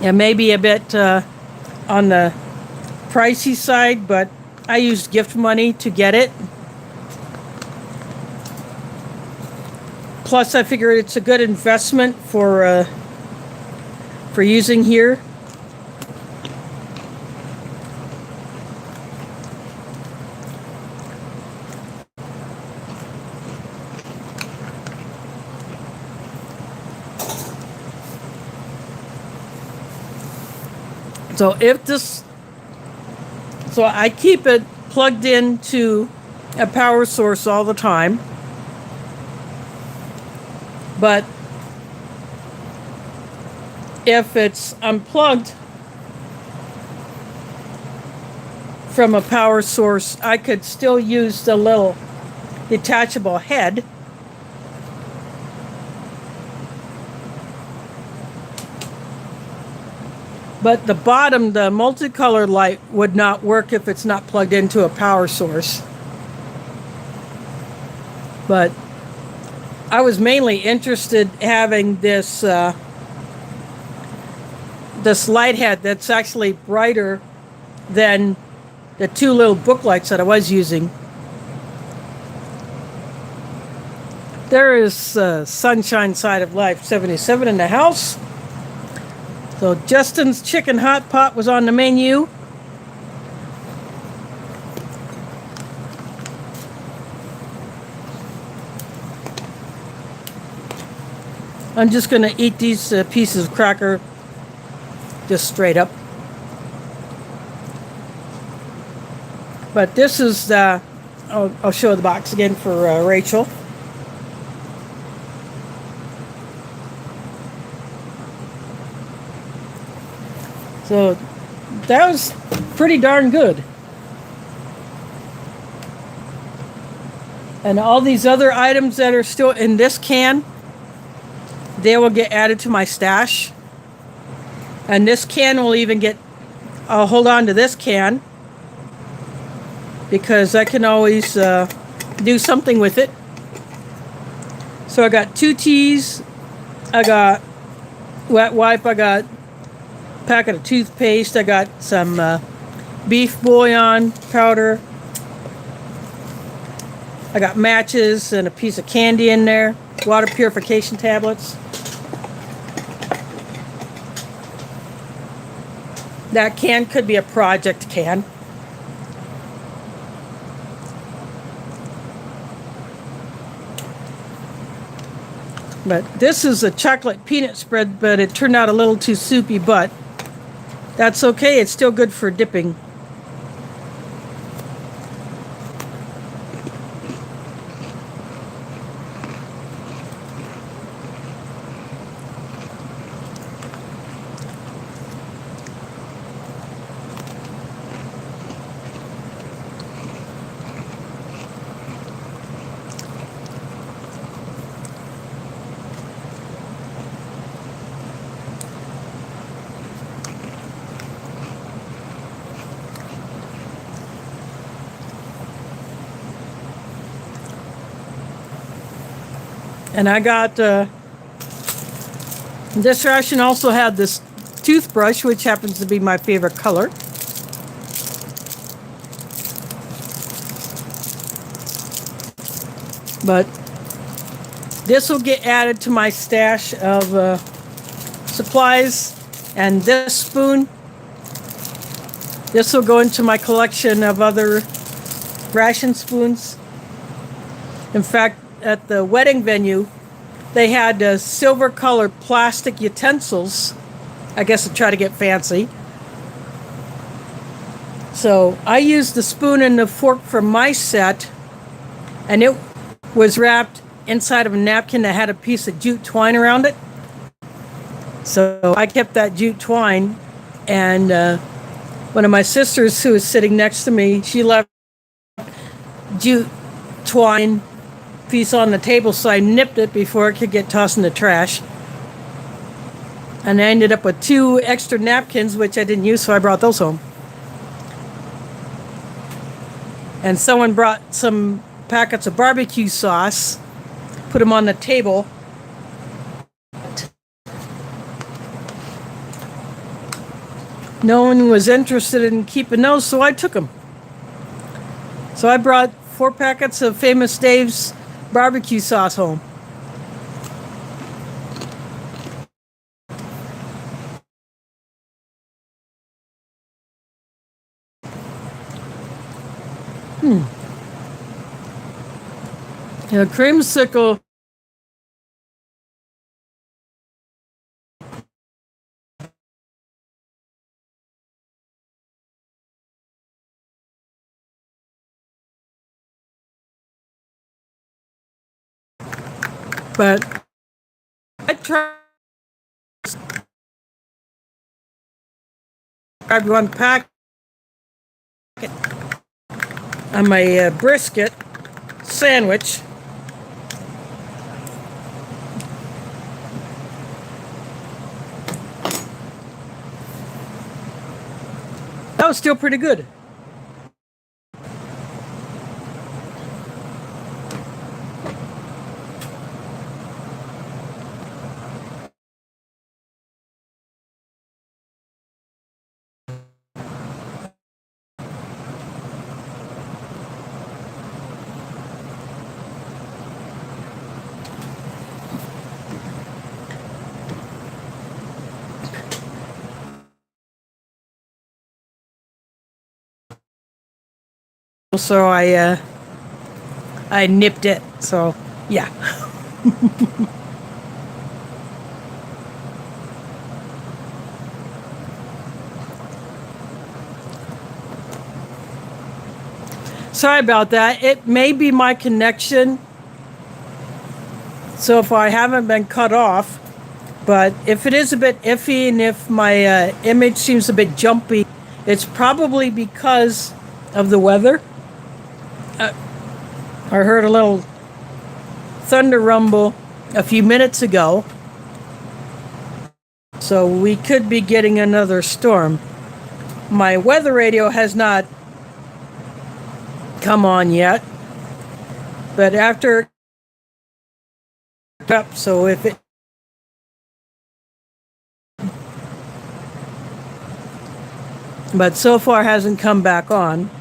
It may be a bit on the pricey side, but I used gift money to get it. Plus, I figured it's a good investment for using here. So so I keep it plugged into a power source all the time. But if it's unplugged from a power source, I could still use the little detachable head. But the bottom, the multicolored light, would not work if it's not plugged into a power source. But I was mainly interested in having this this light head that's actually brighter than the 2 little book lights that I was using. There is Sunshine Side of Life 77 in the house. So Justin's Chicken Hot Pot was on the menu. I'm just going to eat these pieces of cracker just straight up. But this is the, I'll show the box again for Rachel. So that was pretty darn good. And all these other items that are still in this can, they will get added to my stash. And this can will even get, I'll hold on to this can because I can always do something with it. So I got 2 teas, I got wet wipe, I got a packet of toothpaste, I got some beef bouillon powder, I got matches and a piece of candy in there, water purification tablets. That can could be a project can. But this is a chocolate peanut spread, but it turned out a little too soupy, but that's okay. It's still good for dipping. And I got, this ration also had this toothbrush, which happens to be my favorite color. But this will get added to my stash of supplies. And this spoon, this will go into my collection of other ration spoons. In fact, at the wedding venue, they had silver colored plastic utensils, I guess to try to get fancy. So I used the spoon and the fork from my set, and it was wrapped inside of a napkin that had a piece of jute twine around it. So I kept that jute twine, and one of my sisters who was sitting next to me, she left jute twine piece on the table, so I nipped it before it could get tossed in the trash. And I ended up with 2 extra napkins, which I didn't use, so I brought those home. And someone brought some packets of barbecue sauce, put them on the table. No one was interested in keeping those, so I took them. So I brought 4 packets of Famous Dave's barbecue sauce home. Yeah, creamsicle. But I tried one packet on my brisket sandwich. That was still pretty good. So I nipped it. So yeah. Sorry about that. It may be my connection. So if I haven't been cut off, but if it is a bit iffy and if my image seems a bit jumpy, it's probably because of the weather. I heard a little thunder rumble a few minutes ago, so we could be getting another storm. My weather radio has not come on yet, but after up, so if it but so far hasn't come back on.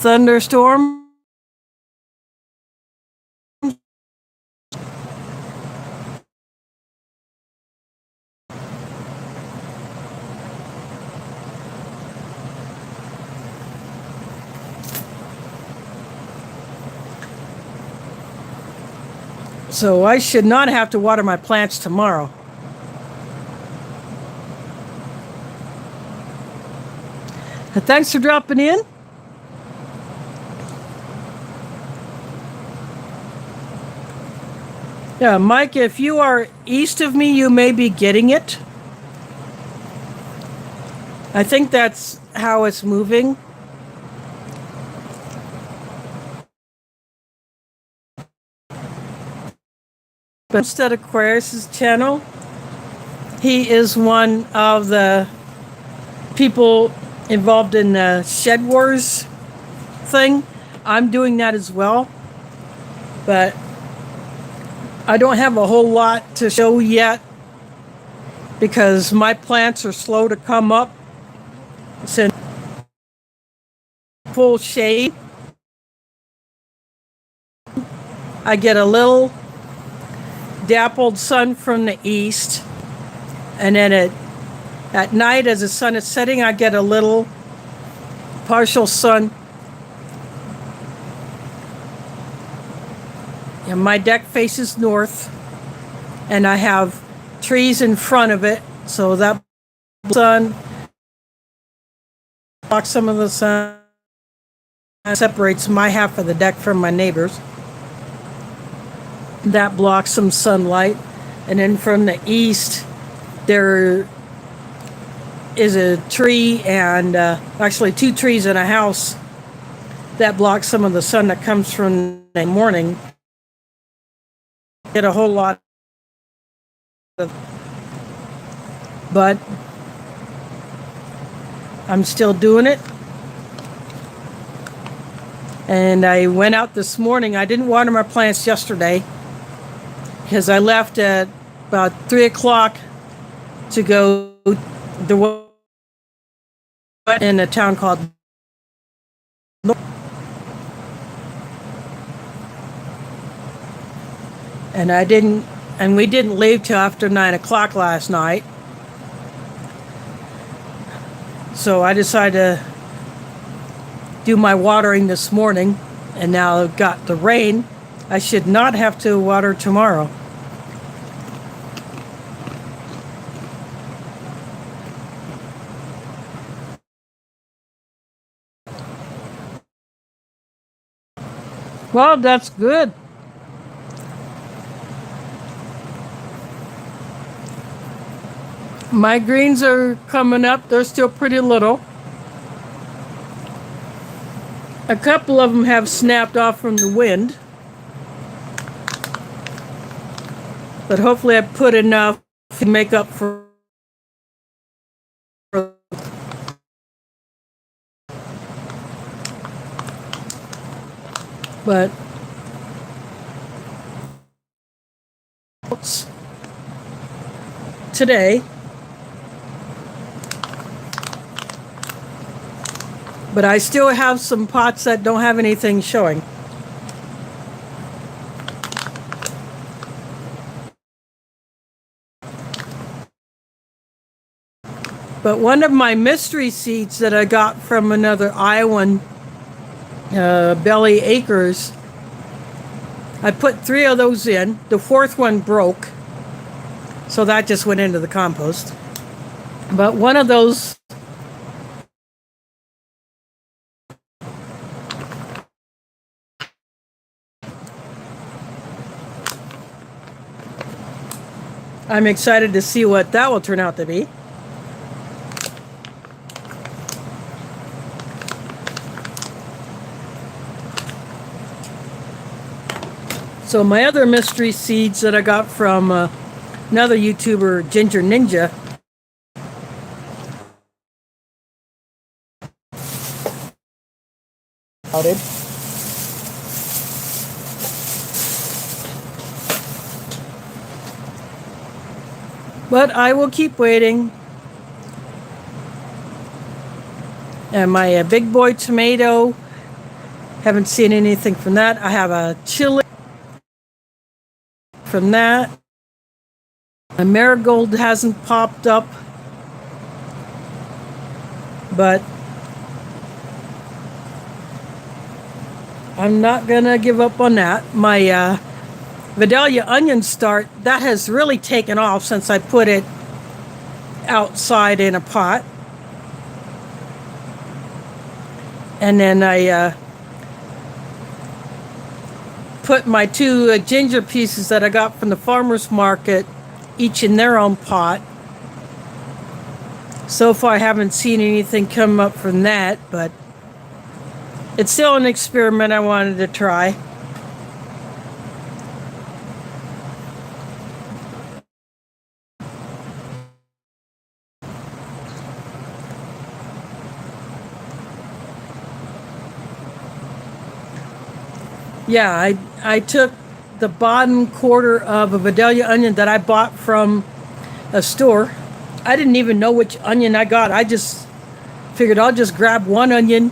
thunderstorm. So I should not have to water my plants tomorrow. Thanks for dropping in. Yeah, Mike, if you are east of me, you may be getting it. I think that's how it's moving. But instead of Aquarius' channel, he is one of the people involved in the Shed Wars thing. I'm doing that as well. But I don't have a whole lot to show yet because my plants are slow to come up since full shade. I get a little dappled sun from the east, and then at night as the sun is setting, I get a little partial sun. And my deck faces north, and I have trees in front of it, so that sun blocks some of the sun, separates my half of the deck from my neighbor's. That blocks some sunlight. And then from the east, there is a tree and actually two trees in a house that block some of the sun that comes from the morning. Get a whole lot of, but I'm still doing it. And I went out this morning. I didn't water my plants yesterday because I left at about 3 o'clock to go in a town called and we didn't leave till after 9 o'clock last night. So I decided to do my watering this morning, and now I've got the rain. I should not have to water tomorrow. Well, that's good. My greens are coming up. They're still pretty little. A couple of them have snapped off from the wind. But hopefully I put enough to make up for. But today, but I still have some pots that don't have anything showing. But one of my mystery seeds that I got from another Iowan, Belly Acres, I put 3 of those in. The 4th one broke, so that just went into the compost. But one of those I'm excited to see what that will turn out to be. So my other mystery seeds that I got from another YouTuber, Ginger Ninja. But I will keep waiting. And my big boy tomato Haven't seen anything from that. I have a chili from that. A marigold hasn't popped up, but I'm not gonna give up on that. My Vidalia onion start, that has really taken off since I put it outside in a pot. And then I put my two ginger pieces that I got from the farmer's market, each in their own pot. So far I haven't seen anything come up from that, but it's still an experiment I wanted to try. Yeah, I took the bottom quarter of a Vidalia onion that I bought from a store. I didn't even know which onion I got. I just figured I'll just grab one onion.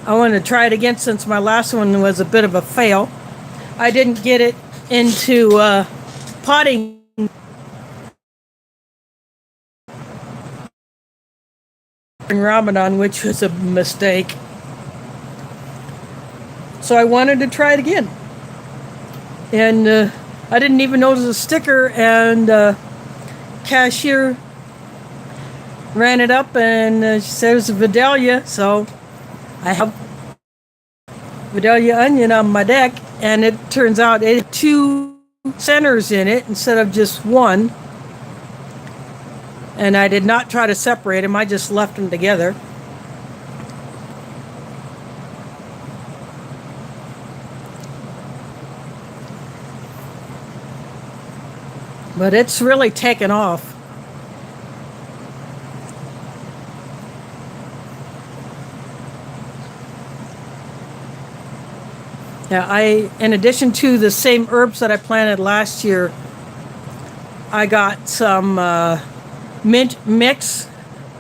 I wanted to try it again since my last one was a bit of a fail. I didn't get it into potting Ramadan, which was a mistake. So I wanted to try it again. And I didn't even notice a sticker, and cashier ran it up and she said it was a Vidalia. So I have Vidalia onion on my deck, and it turns out it had two centers in it instead of just one. And I did not try to separate them, I just left them together. But it's really taken off. Yeah, in addition to the same herbs that I planted last year, I got some mint mix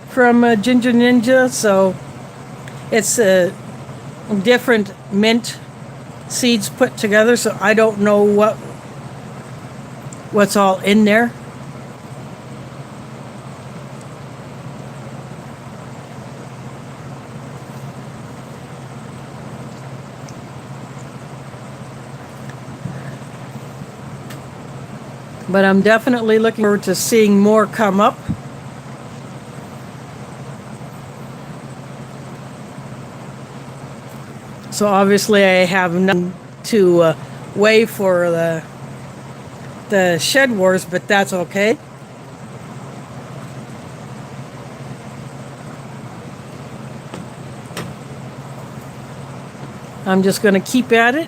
from Ginger Ninja. So it's different mint seeds put together. So I don't know what's all in there. But I'm definitely looking forward to seeing more come up. So obviously I have nothing to weigh for the shed wars, but that's okay. I'm just going to keep at it.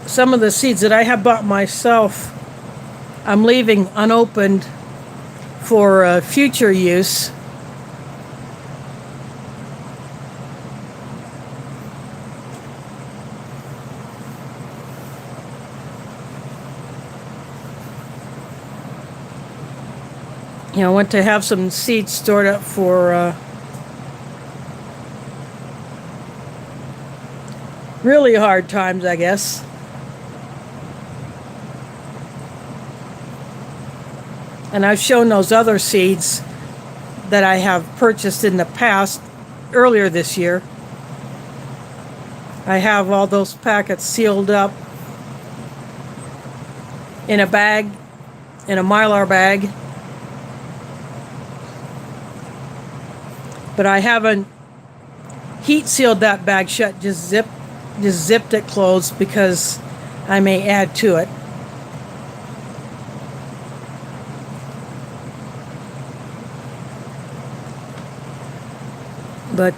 Some of the seeds that I have bought myself, I'm leaving unopened for future use. You know, I want to have some seeds stored up for really hard times, I guess. And I've shown those other seeds that I have purchased in the past, earlier this year. I have all those packets sealed up in a bag, in a Mylar bag. But I haven't heat sealed that bag shut, just zipped it closed because I may add to it. But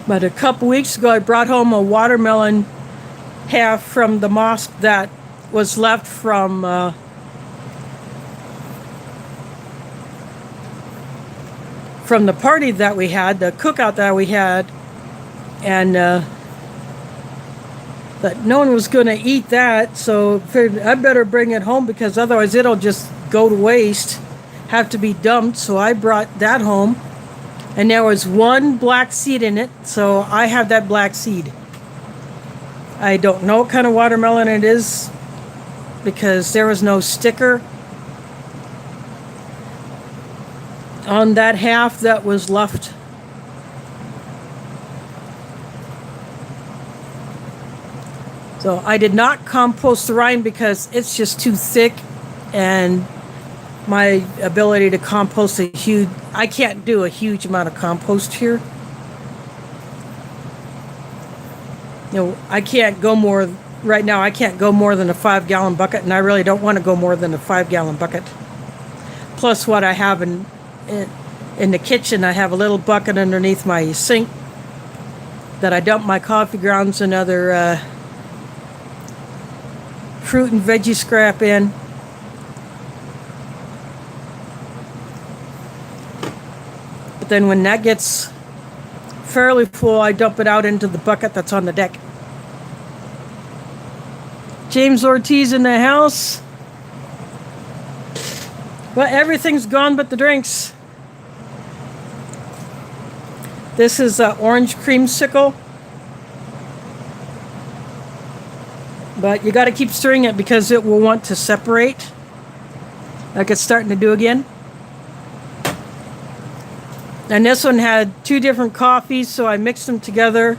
but a couple weeks ago I brought home a watermelon half from the mosque that was left from the party that we had, the cookout that we had. And but no one was going to eat that, so I better bring it home because otherwise it'll just go to waste, have to be dumped. So I brought that home, and there was one black seed in it, so I have that black seed. I don't know what kind of watermelon it is because there was no sticker on that half that was left. So I did not compost the rind because it's just too thick, and my ability to compost I can't do a huge amount of compost here. I can't go more, right now I can't go more than a 5-gallon bucket, and I really don't want to go more than a 5-gallon bucket. Plus what I have in the kitchen, I have a little bucket underneath my sink that I dump my coffee grounds and other fruit and veggie scrap in. But then when that gets fairly full, I dump it out into the bucket that's on the deck. James Ortiz in the house. Well, everything's gone but the drinks. This is orange creamsicle. But you got to keep stirring it because it will want to separate, like it's starting to do again. And this one had 2 different coffees, so I mixed them together.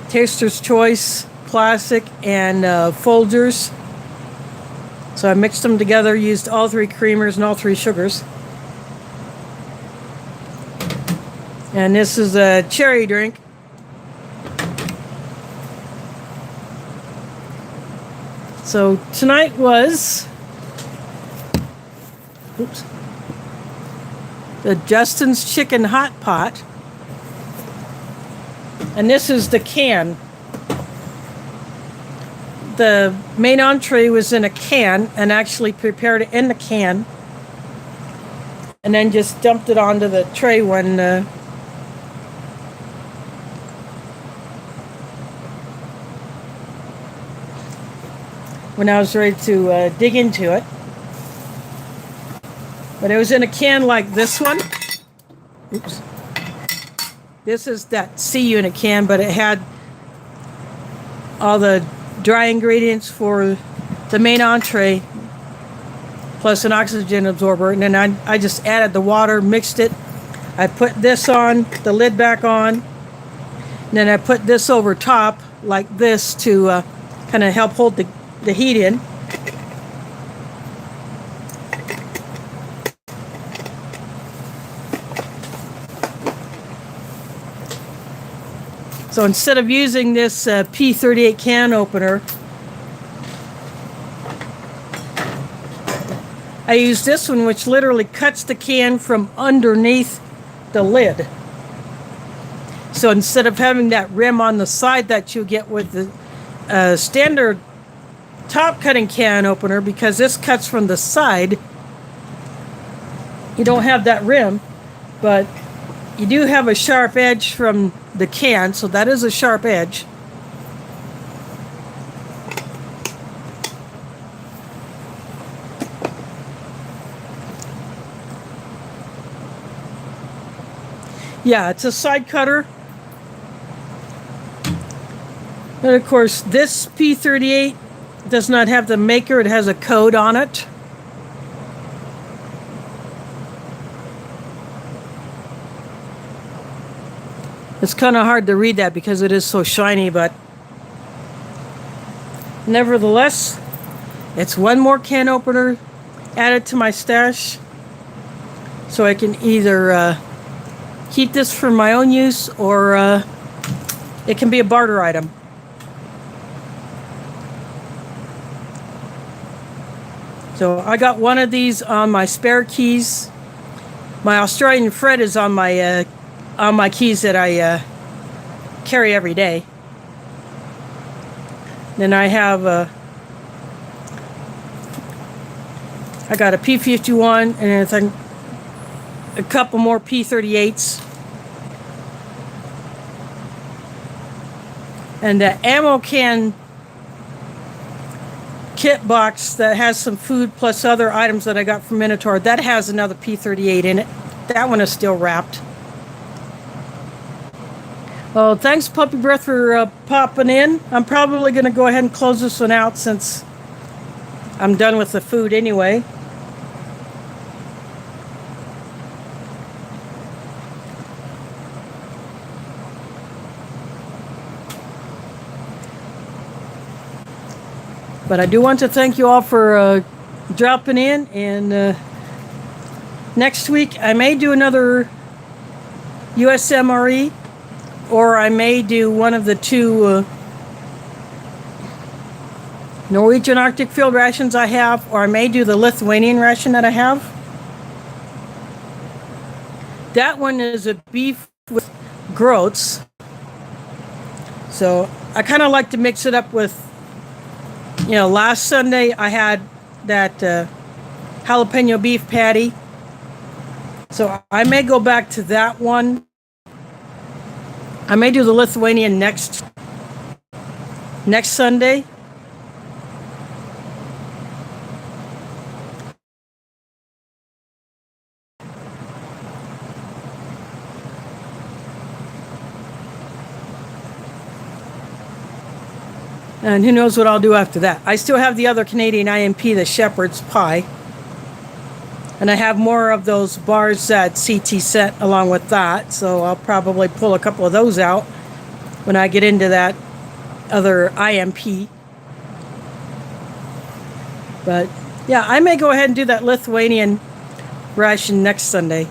Taster's Choice, Classic, and Folgers. So I mixed them together, used all 3 creamers and all 3 sugars. And this is a cherry drink. So tonight was the Justin's Chicken Hot Pot. And this is the can. The main entree was in a can, and actually prepared it in the can. And then just dumped it onto the tray when I was ready to dig into it. But it was in a can like this one. Oops. This is that CU in a can, but it had all the dry ingredients for the main entree, plus an oxygen absorber. And then I just added the water, mixed it. I put this on, the lid back on. And then I put this over top like this to kind of help hold the heat in. So instead of using this P38 can opener, I use this one, which literally cuts the can from underneath the lid. So instead of having that rim on the side that you get with the standard top cutting can opener, because this cuts from the side, you don't have that rim, but you do have a sharp edge from the can, so that is a sharp edge. Yeah, it's a side cutter. And of course, this P38 does not have the maker, it has a code on it. It's kind of hard to read that because it is so shiny, but nevertheless, it's one more can opener added to my stash. So I can either keep this for my own use, or it can be a barter item. So I got one of these on my spare keys. My Australian Fred is on my keys that I carry every day. Then I have I got a P51 and I think a couple more P38s. And the ammo can kit box that has some food plus other items that I got from MCI, that has another P38 in it. That one is still wrapped. Oh, thanks, Puppy Breath, for popping in. I'm probably going to go ahead and close this one out since I'm done with the food anyway. But I do want to thank you all for dropping in. And next week, I may do another USMRE, or I may do one of the two Norwegian Arctic Field rations I have, or I may do the Lithuanian ration that I have. That one is a beef with groats. So I kind of like to mix it up with, last Sunday I had that jalapeno beef patty. So I may go back to that one. I may do the Lithuanian next Sunday. And who knows what I'll do after that. I still have the other Canadian IMP, the shepherd's pie. And I have more of those bars that CT sent along with that. So I'll probably pull a couple of those out when I get into that other IMP. But yeah, I may go ahead and do that Lithuanian ration next Sunday.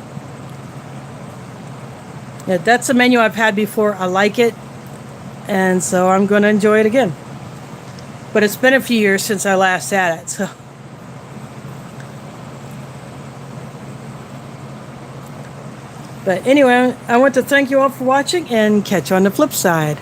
Yeah, that's a menu I've had before. I like it. And so I'm going to enjoy it again. But it's been a few years since I last had it, so. But anyway, I want to thank you all for watching and catch you on the flip side.